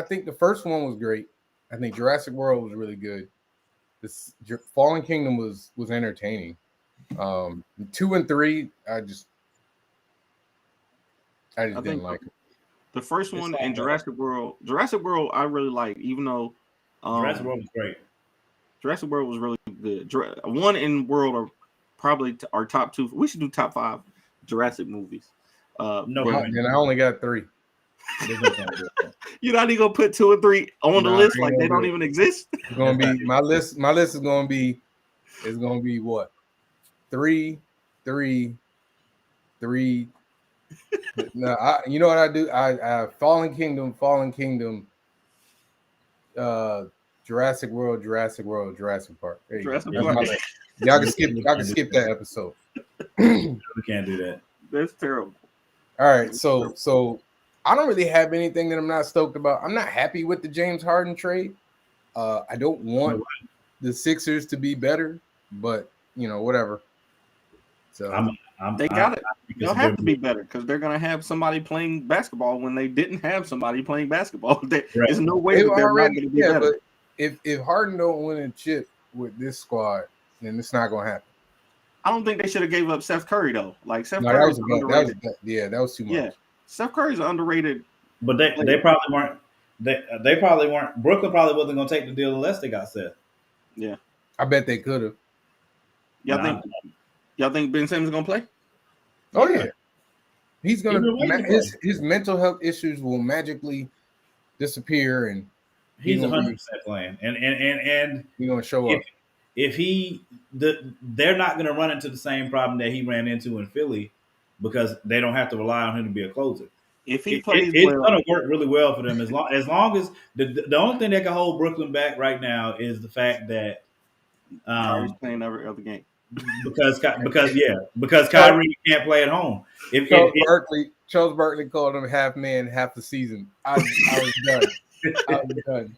think the first one was great. I think Jurassic World was really good. This Fallen Kingdom was entertaining. 2 and 3, I just didn't like it. The first one in Jurassic World, I really like, even though Jurassic World was great. Jurassic World was really good. 1 and World are probably our top 2. We should do top 5 Jurassic movies. And I only got 3. You're not even gonna put 2 and 3 on the list like they don't even exist. It's gonna be my list. My list is gonna be what? 3. No, you know what I do? I Fallen Kingdom, Jurassic World, Jurassic Park. Jurassic Park. Y'all can skip that episode. We can't do that. That's terrible. All right, so I don't really have anything that I'm not stoked about. I'm not happy with the James Harden trade. I don't want the Sixers to be better, but whatever. So they got it. They'll have to be better because they're going to have somebody playing basketball when they didn't have somebody playing basketball. There's no way that they're not going to be better. But if Harden don't win a chip with this squad, then it's not going to happen. I don't think they should have gave up Steph Curry though. Like Steph Curry was underrated. That was too much. Yeah, Steph Curry's underrated. But they probably weren't. They probably weren't. Brooklyn probably wasn't going to take the deal unless they got Seth. Yeah, I bet they could have. Y'all think Ben Simmons is going to play? Oh yeah, he's gonna. His mental health issues will magically disappear, and he's 100% playing. And he's gonna show up. They're not gonna run into the same problem that he ran into in Philly because they don't have to rely on him to be a closer. If he plays, it's gonna work really well for them as long as the only thing that can hold Brooklyn back right now is the fact that Kyrie's playing every other game. Because Kyrie can't play at home. Charles Barkley called him half man, half the season. I was done. I was done.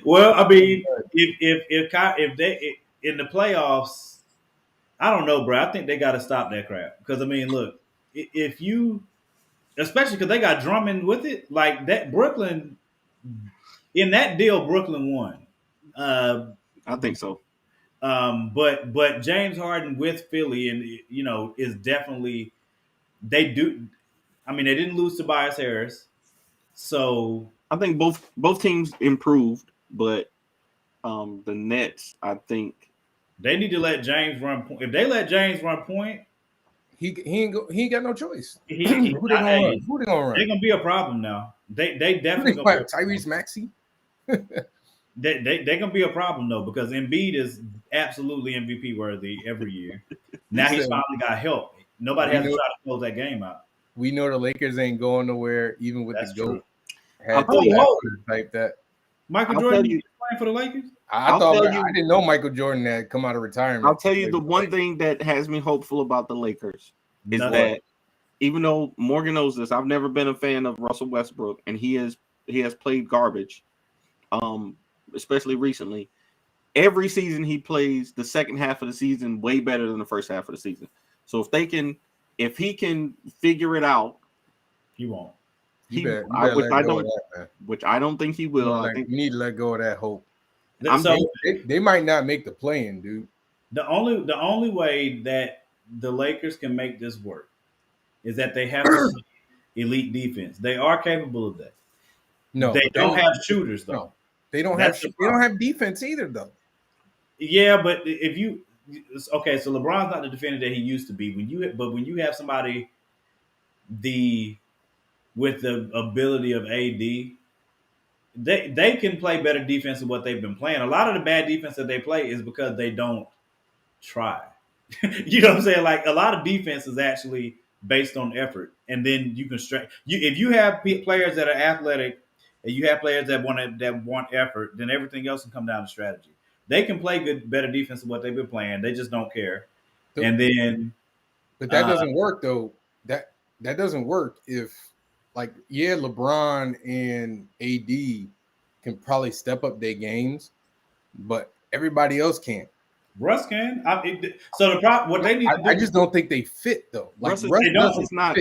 Well, I mean, if they in the playoffs, I don't know, bro. I think they got to stop that crap because I mean, look, if you, especially because they got Drummond with it, like that Brooklyn in that deal, Brooklyn won. I think so. But James Harden with Philly and is definitely they do. I mean, they didn't lose Tobias Harris, so I think both teams improved, but the Nets, I think they need to let James run point. If they let James run point, he ain't got no choice. Who they gonna run? They're gonna be a problem now. They definitely gonna be Tyrese Maxey. They're gonna be a problem though because Embiid is absolutely MVP worthy every year. Now he's finally got help. Nobody has to try to close that game out. We know the Lakers ain't going nowhere, even with the GOAT. Type that. Michael Jordan playing for the Lakers? I didn't know Michael Jordan had come out of retirement. I'll tell you the one thing that has me hopeful about the Lakers is that even though Morgan knows this, I've never been a fan of Russell Westbrook, and he has played garbage. Especially recently, every season he plays the second half of the season way better than the first half of the season. So if he can figure it out, he won't. Which I don't think he will. I think you need to let go of that hope. They might not make the play-in, dude. The only way that the Lakers can make this work is that they have to elite defense. They are capable of that. No, they don't have shooters though. No. They don't have defense either, though. Yeah, but if you so LeBron's not the defender that he used to be. When you have somebody with the ability of AD, they can play better defense than what they've been playing. A lot of the bad defense that they play is because they don't try. You know what I'm saying? Like a lot of defense is actually based on effort, and then you can if you have players that are athletic. And you have players that want effort, then everything else can come down to strategy. They can play better defense than what they've been playing. They just don't care. But that doesn't work though. That doesn't work if LeBron and AD can probably step up their games, but everybody else can't. Russ can. So the problem, what they need to do, I just don't think they fit though. Russ is not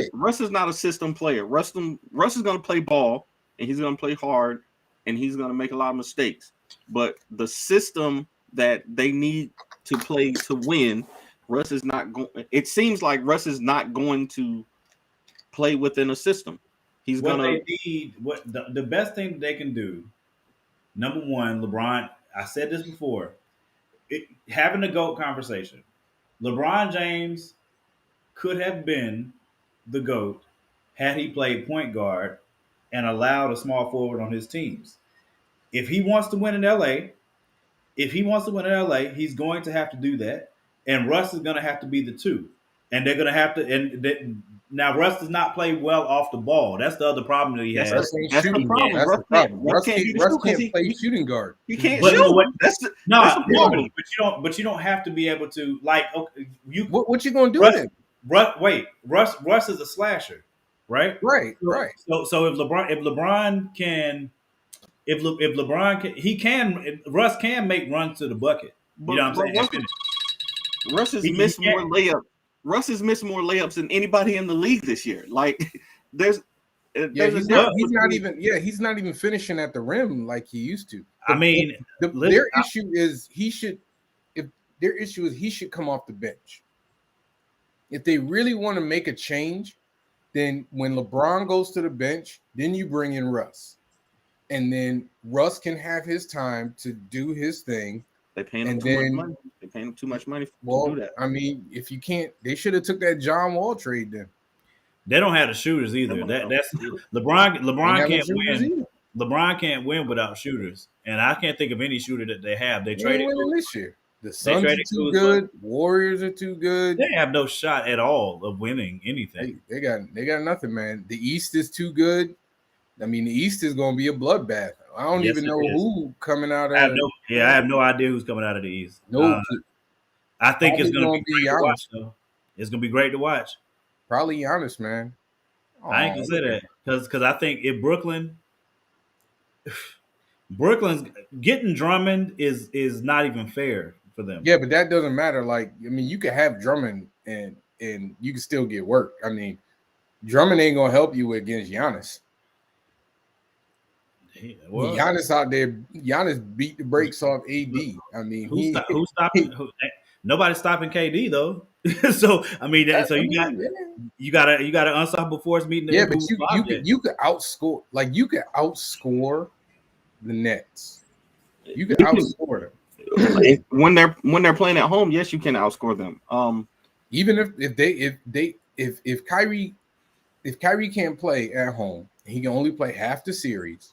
a system player. Russ is going to play ball. And he's going to play hard, and he's going to make a lot of mistakes. But the system that they need to play to win, Russ is not going. It seems like Russ is not going to play within a system. He's going to need. What the best thing that they can do. Number one, LeBron. I said this before. Having a GOAT conversation. LeBron James could have been the GOAT had he played point guard and allowed a small forward on his teams. If he wants to win in LA, he's going to have to do that. And Russ is going to have to be the two. And they're going to have to. Now, Russ does not play well off the ball. That's the other problem that he has. That's the problem. Russ can't play shooting guard. He can't shoot. That's the problem. But you don't have to be able to What you going to do then? Russ is a slasher. Right. So if LeBron can, Russ can make runs to the bucket. You know what I'm saying? Russ has missed more layups. Russ has missed more layups than anybody in the league this year. Like, there's he's not even finishing at the rim like he used to. Their issue is he should come off the bench. If they really want to make a change, then when LeBron goes to the bench, then you bring in Russ. And then Russ can have his time to do his thing. They pay him too much money. They pay him too much money to do that. I mean, if you can't, they should have took that John Wall trade then. They don't have the shooters either. That's LeBron can't win. Either. LeBron can't win without shooters, and I can't think of any shooter that they have. They traded this year. The Suns are too good. Warriors are too good. They have no shot at all of winning anything. They got nothing, man. The East is too good. I mean, the East is going to be a bloodbath. I don't even know who coming out of. I have no idea who's coming out of the East. No, I think it's going to be great to watch, though. It's going to be great to watch. Probably Giannis, man. I ain't gonna say that because I think if Brooklyn's getting Drummond is not even fair for them. Yeah, but that doesn't matter. Like, I mean, you can have Drummond and you can still get work. I mean, Drummond ain't gonna help you against Giannis. Yeah, well, Giannis out there, Giannis beat the brakes off AD. I mean, who's stopping? Nobody's stopping KD though. So I mean, you got an unstoppable force meeting. Yeah, but you could outscore. Like, you could outscore the Nets. You could outscore them when they're playing at home. Yes, you can outscore them. Even if Kyrie can't play at home, he can only play half the series.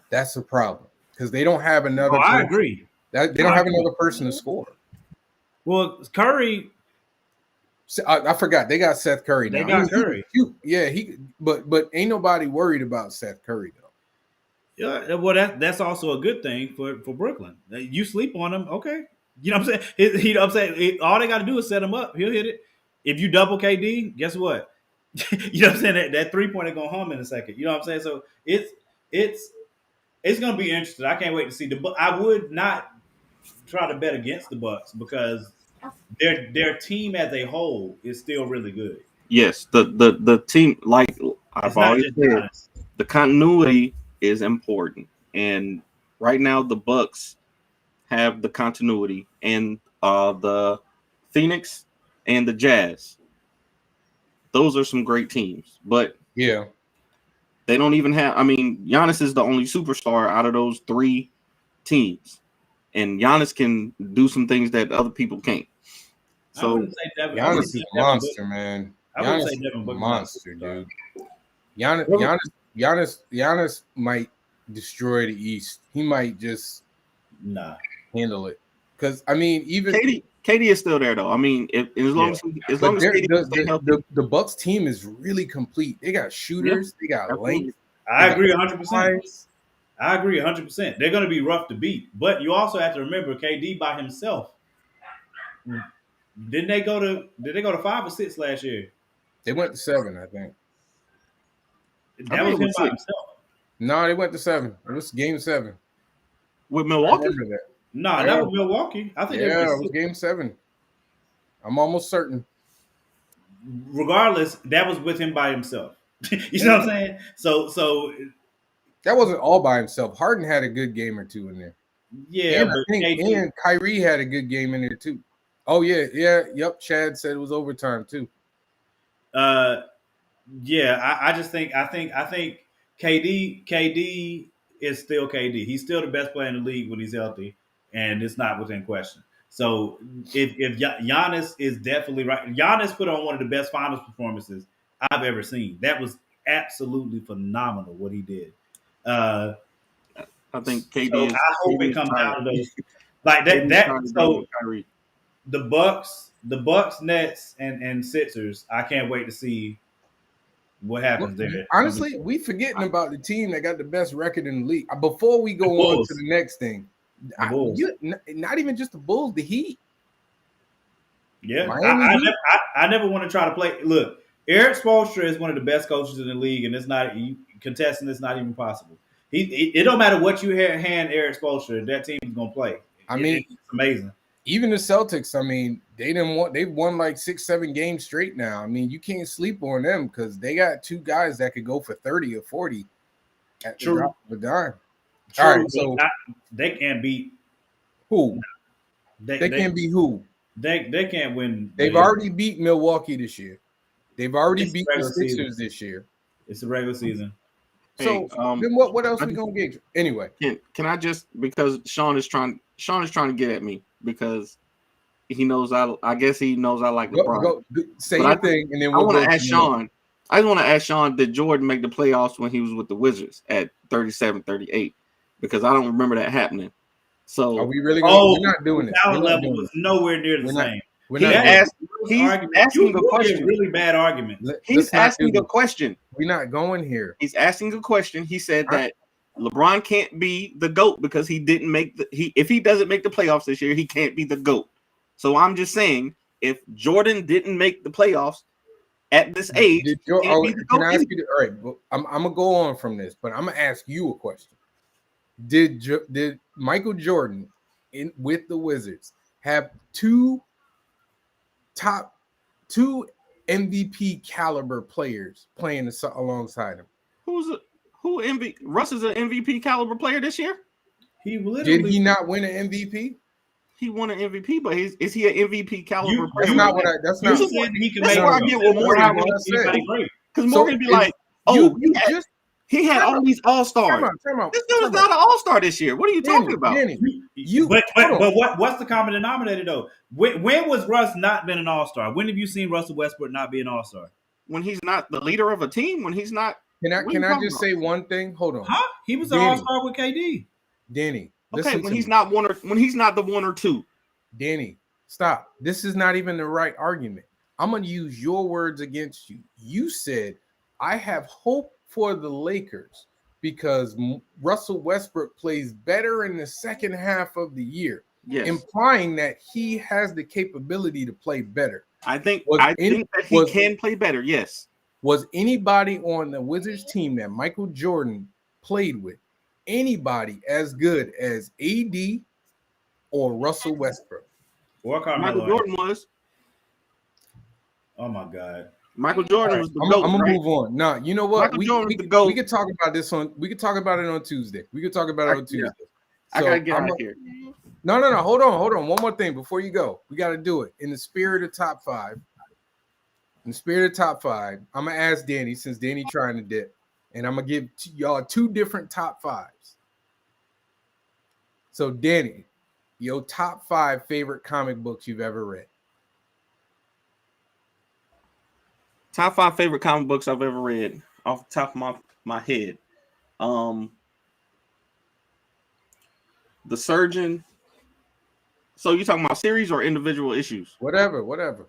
That's a problem because they don't have another. I agree. They don't have another person to score. Well, Curry. I forgot they got Seth Curry now. They got Curry. But ain't nobody worried about Seth Curry though. Yeah, well, that's also a good thing for Brooklyn. You sleep on him, okay? You know what I'm saying? I'm saying all they got to do is set him up. He'll hit it. If you double KD, guess what? You know what I'm saying? That 3-pointer gonna hum in a second. You know what I'm saying? So it's gonna be interesting. I can't wait to see I would not try to bet against the Bucks because their team as a whole is still really good. Yes, the team, like I've always said, the continuity is important, and right now the Bucks have the continuity, and the Phoenix and the Jazz. Those are some great teams, but yeah, they don't even have. I mean, Giannis is the only superstar out of those three teams, and Giannis can do some things that other people can't. So Giannis is a monster, man. Giannis is a monster, dude. Giannis might destroy the East. He might just handle it. Because I mean, even KD is still there though. I mean, as long as the Bucks team is really complete. They got shooters. They got length. I agree 100%. I agree 100%. They're going to be rough to beat, but you also have to remember KD by himself. Did they go to 5 or 6 last year? They went to 7, I think. That was him by himself. No, they went to 7. It was game 7 with Milwaukee. No, that was Milwaukee. I think it was game 7. I'm almost certain. Regardless, that was with him by himself. You know what I'm saying? So that wasn't all by himself. Harden had a good game or two in there. Yeah, and Kyrie had a good game in there too. Oh yep. Chad said it was overtime too. Yeah, I think KD is still KD. He's still the best player in the league when he's healthy, and it's not within question. So if Giannis is definitely right, Giannis put on one of the best finals performances I've ever seen. That was absolutely phenomenal what he did. I think KD. So I hope it comes down to those like that. So the Bucks, Nets, and Sixers. I can't wait to see what happens there. Honestly, we forgetting about the team that got the best record in the league. Before we go on to the next thing, not even just the Bulls, the Heat. Yeah, I never want to try to play. Look, Eric Spoelstra is one of the best coaches in the league, and it's not contesting. It's not even possible. It don't matter what you hand Eric Spoelstra, that team is gonna play. It's amazing. even the Celtics, I mean, they've won like 6-7 games straight now. I mean, you can't sleep on them because they got two guys that could go for 30 or 40 at the drop of a dime. True, all right, so they can't beat who? They can't beat who? They can't win. They've already beat Milwaukee this year. They've already beat the Sixers season. This year. It's the regular season. So then what else we gonna get? Anyway, can I just, because Sean is trying to get at me because he knows I guess he knows I like LeBron. Say your thing, and then I want to ask Sean. I just want to ask Sean, did Jordan make the playoffs when he was with the Wizards at 37-38? Because I don't remember that happening. So are we really we're not doing this. Talent level was nowhere near the same. He's asking a question. Really bad argument. He's asking a question. We're not going here. He's asking a question. He said that LeBron can't be the GOAT because he didn't make if he doesn't make the playoffs this year, he can't be the GOAT. So I'm just saying, if Jordan didn't make the playoffs at this age, can I ask you? All right, well, I'm gonna go on from this, but I'm gonna ask you a question. Did Michael Jordan with the Wizards have two MVP caliber players playing alongside him? Who MVP? Russ is an MVP caliber player this year. Did he not win an MVP? He won an MVP, but is he an MVP caliber player? That's not what that's not. That's where I get what Morgan said. Because Morgan be like, "Oh, he had all these all-stars. This dude is not an all-star this year. What are you talking about?" But what's the common denominator though? When was Russ not been an all-star? When have you seen Russell Westbrook not be an all-star? When he's not the leader of a team. When he's not. Can I just say one thing? Hold on. Huh? He was an all-star with KD. Danny. Okay, when he's not the 1 or 2. Danny, stop. This is not even the right argument. I'm gonna use your words against you. You said I have hope for the Lakers because Russell Westbrook plays better in the second half of the year, implying that he has the capability to play better. I think that he can play better. Yes. Was anybody on the Wizards team that Michael Jordan played with anybody as good as AD or Russell Westbrook? Michael Jordan was. Oh my God. Michael Jordan was the GOAT. I'm gonna move on. No, you know what? We could talk about it on Tuesday. I gotta get out of here. No. Hold on. One more thing before you go. We gotta do it in the spirit of top five. In the spirit of top five, I'm gonna ask Danny, since Danny trying to dip, and I'm gonna give y'all two different top fives. So, Danny, your top 5 favorite comic books you've ever read. Top 5 favorite comic books I've ever read off the top of my head. The Surgeon. So you talking about series or individual issues? Whatever.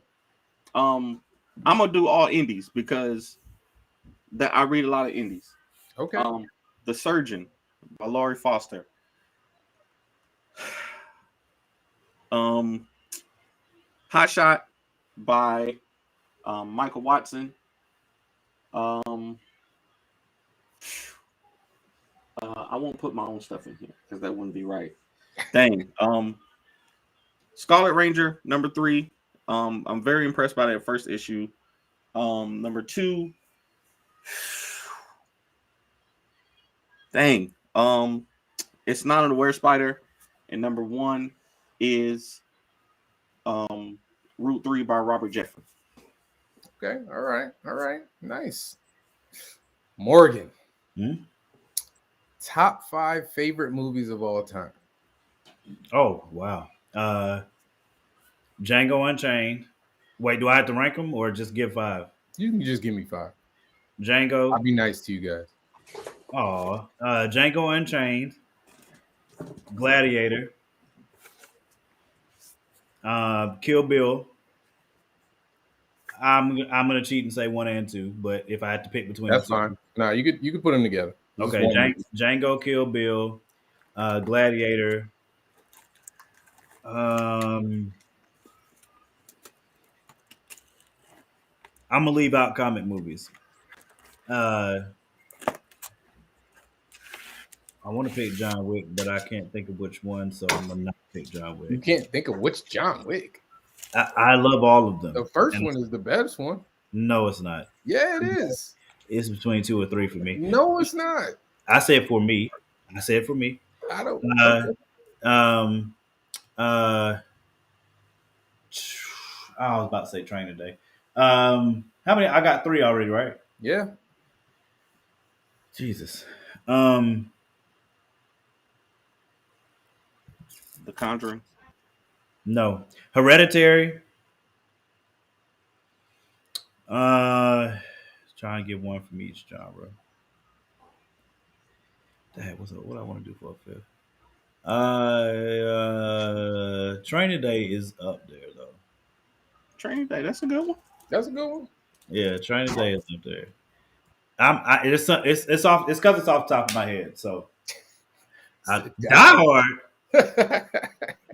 I'm gonna do all indies because I read a lot of indies. Okay. The Surgeon by Laurie Foster. Hot Shot by Michael Watson. I won't put my own stuff in here because that wouldn't be right. Dang. Scarlet Ranger number 3. I'm very impressed by that first issue. Number 2. Dang. It's Not an Aware Spider. And number 1 is Route 3 by Robert Jeffrey. Okay. All right. Nice. Morgan. Top 5 favorite movies of all time. Oh, wow. Django Unchained. Wait, do I have to rank them or just give 5? You can just give me 5. Django. I'll be nice to you guys. Django Unchained. Gladiator. Kill Bill. I'm gonna cheat and say 1 and 2, but if I had to pick between, that's fine. No, you could put them together. Okay, Django, Kill Bill, Gladiator. I'm gonna leave out comic movies. I want to pick John Wick, but I can't think of which one, so I'm gonna not pick John You Wick. can't think of which John Wick. I love all of them. The first one is the best one. No, it's not. Yeah, it is. It's between 2 or 3 for me. No, it's not. I say it for me. I say it for me. I don't. I was about to say Training Day. How many? I got 3 already, right? Yeah. Jesus. The Conjuring. No. Hereditary. Try and get one from each genre. Dang, what I want to do for a fifth? Training Day is up there though. Training Day, that's a good one. That's a good one. Yeah, Training Day is up there. It's off. It's because it's off the top of my head. So, Die Hard,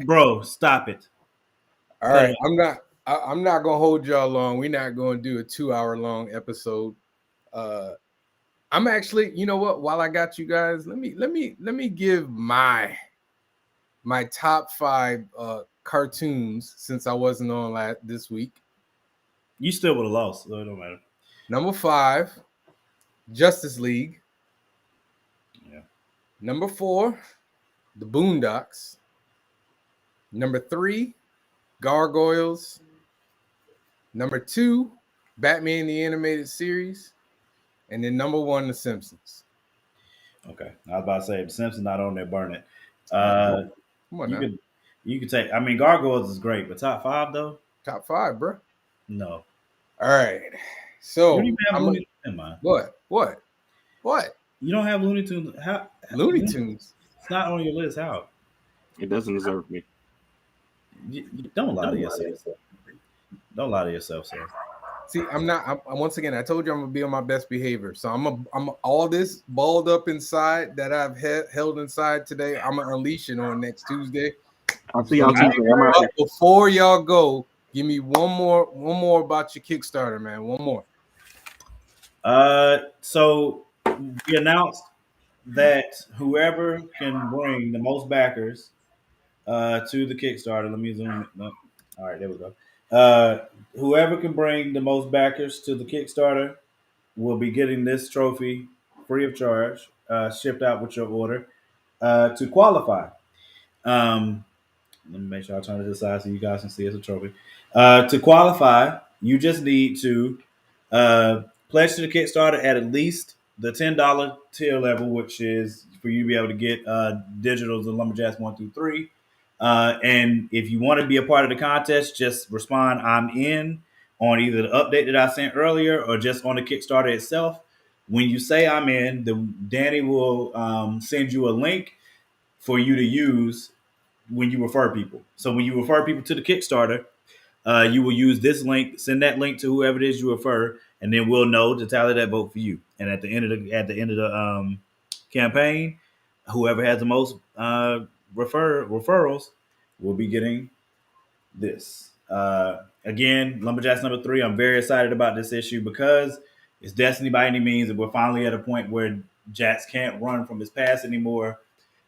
bro. Stop it. All right, I'm not gonna hold y'all long. We're not gonna do a 2-hour long episode. I'm actually, you know what? While I got you guys, let me give my top 5 cartoons since I wasn't on this week. You still would have lost, so it don't matter. Number 5, Justice League. Yeah. Number 4, The Boondocks. Number 3, Gargoyles. Number 2, Batman the Animated Series. And then number 1, The Simpsons. Okay, I was about to say The Simpsons not on there. Burn it. Come on now. You could take. I mean, Gargoyles is great, but top 5 though. Top 5, bro. No. All right. So you don't even have Looney Tunes in mind. What? You don't have Looney Tunes. How? Looney Tunes. It's not on your list. How? It doesn't deserve me. Don't lie to yourself. Don't lie to yourself, sir. See, once again, I told you I'm gonna be on my best behavior. So I'm all this balled up inside that I've held inside today. I'm gonna unleash it on next Tuesday. I'll see y'all Tuesday. Before y'all go, give me one more about your Kickstarter, man. One more. So we announced that whoever can bring the most backers to the Kickstarter. Let me zoom. No. All right, there we go. Whoever can bring the most backers to the Kickstarter will be getting this trophy free of charge, shipped out with your order. To qualify, let me make sure I turn it to the side so you guys can see it's a trophy. To qualify, you just need to pledge to the Kickstarter at least the $10 tier level, which is for you to be able to get digitals of LumberJax 1 through 3. And if you want to be a part of the contest, just respond "I'm in" on either the update that I sent earlier or just on the Kickstarter itself. When you say "I'm in," Danny will send you a link for you to use when you refer people. So when you refer people to the Kickstarter, you will use this link, send that link to whoever it is you refer, and then we'll know to tally that vote for you. And at the end of the campaign, whoever has the most referrals will be getting this. Again, LumberJax number 3. I'm very excited about this issue because it's Destiny by any means, and we're finally at a point where Jax can't run from his past anymore.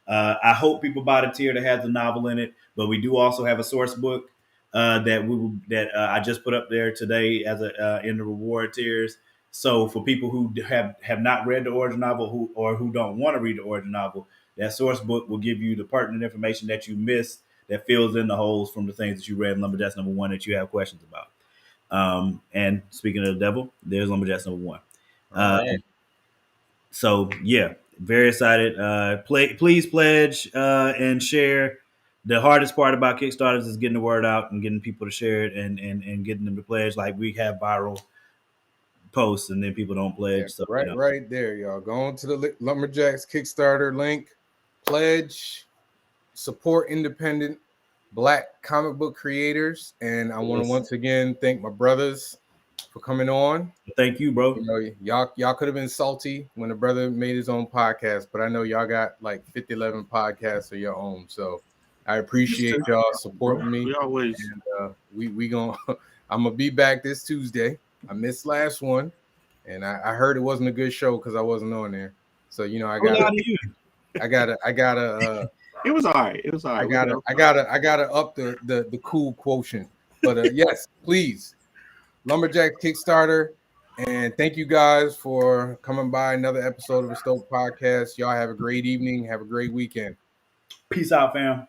I hope people buy the tier that has the novel in it, but we do also have a source book that I just put up there today as in the reward tiers. So for people who have not read the origin novel who don't want to read the origin novel, that source book will give you the pertinent information that you missed that fills in the holes from the things that you read in LumberJax number 1 that you have questions about. And speaking of the devil, there's LumberJax number 1. Right. So yeah, very excited. Please pledge and share. The hardest part about Kickstarters is getting the word out and getting people to share it and getting them to pledge. Like we have viral posts and then people don't pledge. Yeah, so, right there, y'all. Go on to the LumberJax Kickstarter link, pledge, support independent Black comic book creators. And I want to once again thank my brothers for coming on. Thank you, bro. Y'all could have been salty when the brother made his own podcast, but I know y'all got like 50-11 podcasts of your own. So I appreciate y'all supporting me. We always and we gonna I'm gonna be back this Tuesday. I missed last one, and I heard it wasn't a good show because I wasn't on there. So I got I gotta. It was all right. It was all right. I gotta up the cool quotient. But yes, please, LumberJax Kickstarter, and thank you guys for coming by another episode of the Stoked Podcast. Y'all have a great evening. Have a great weekend. Peace out, fam.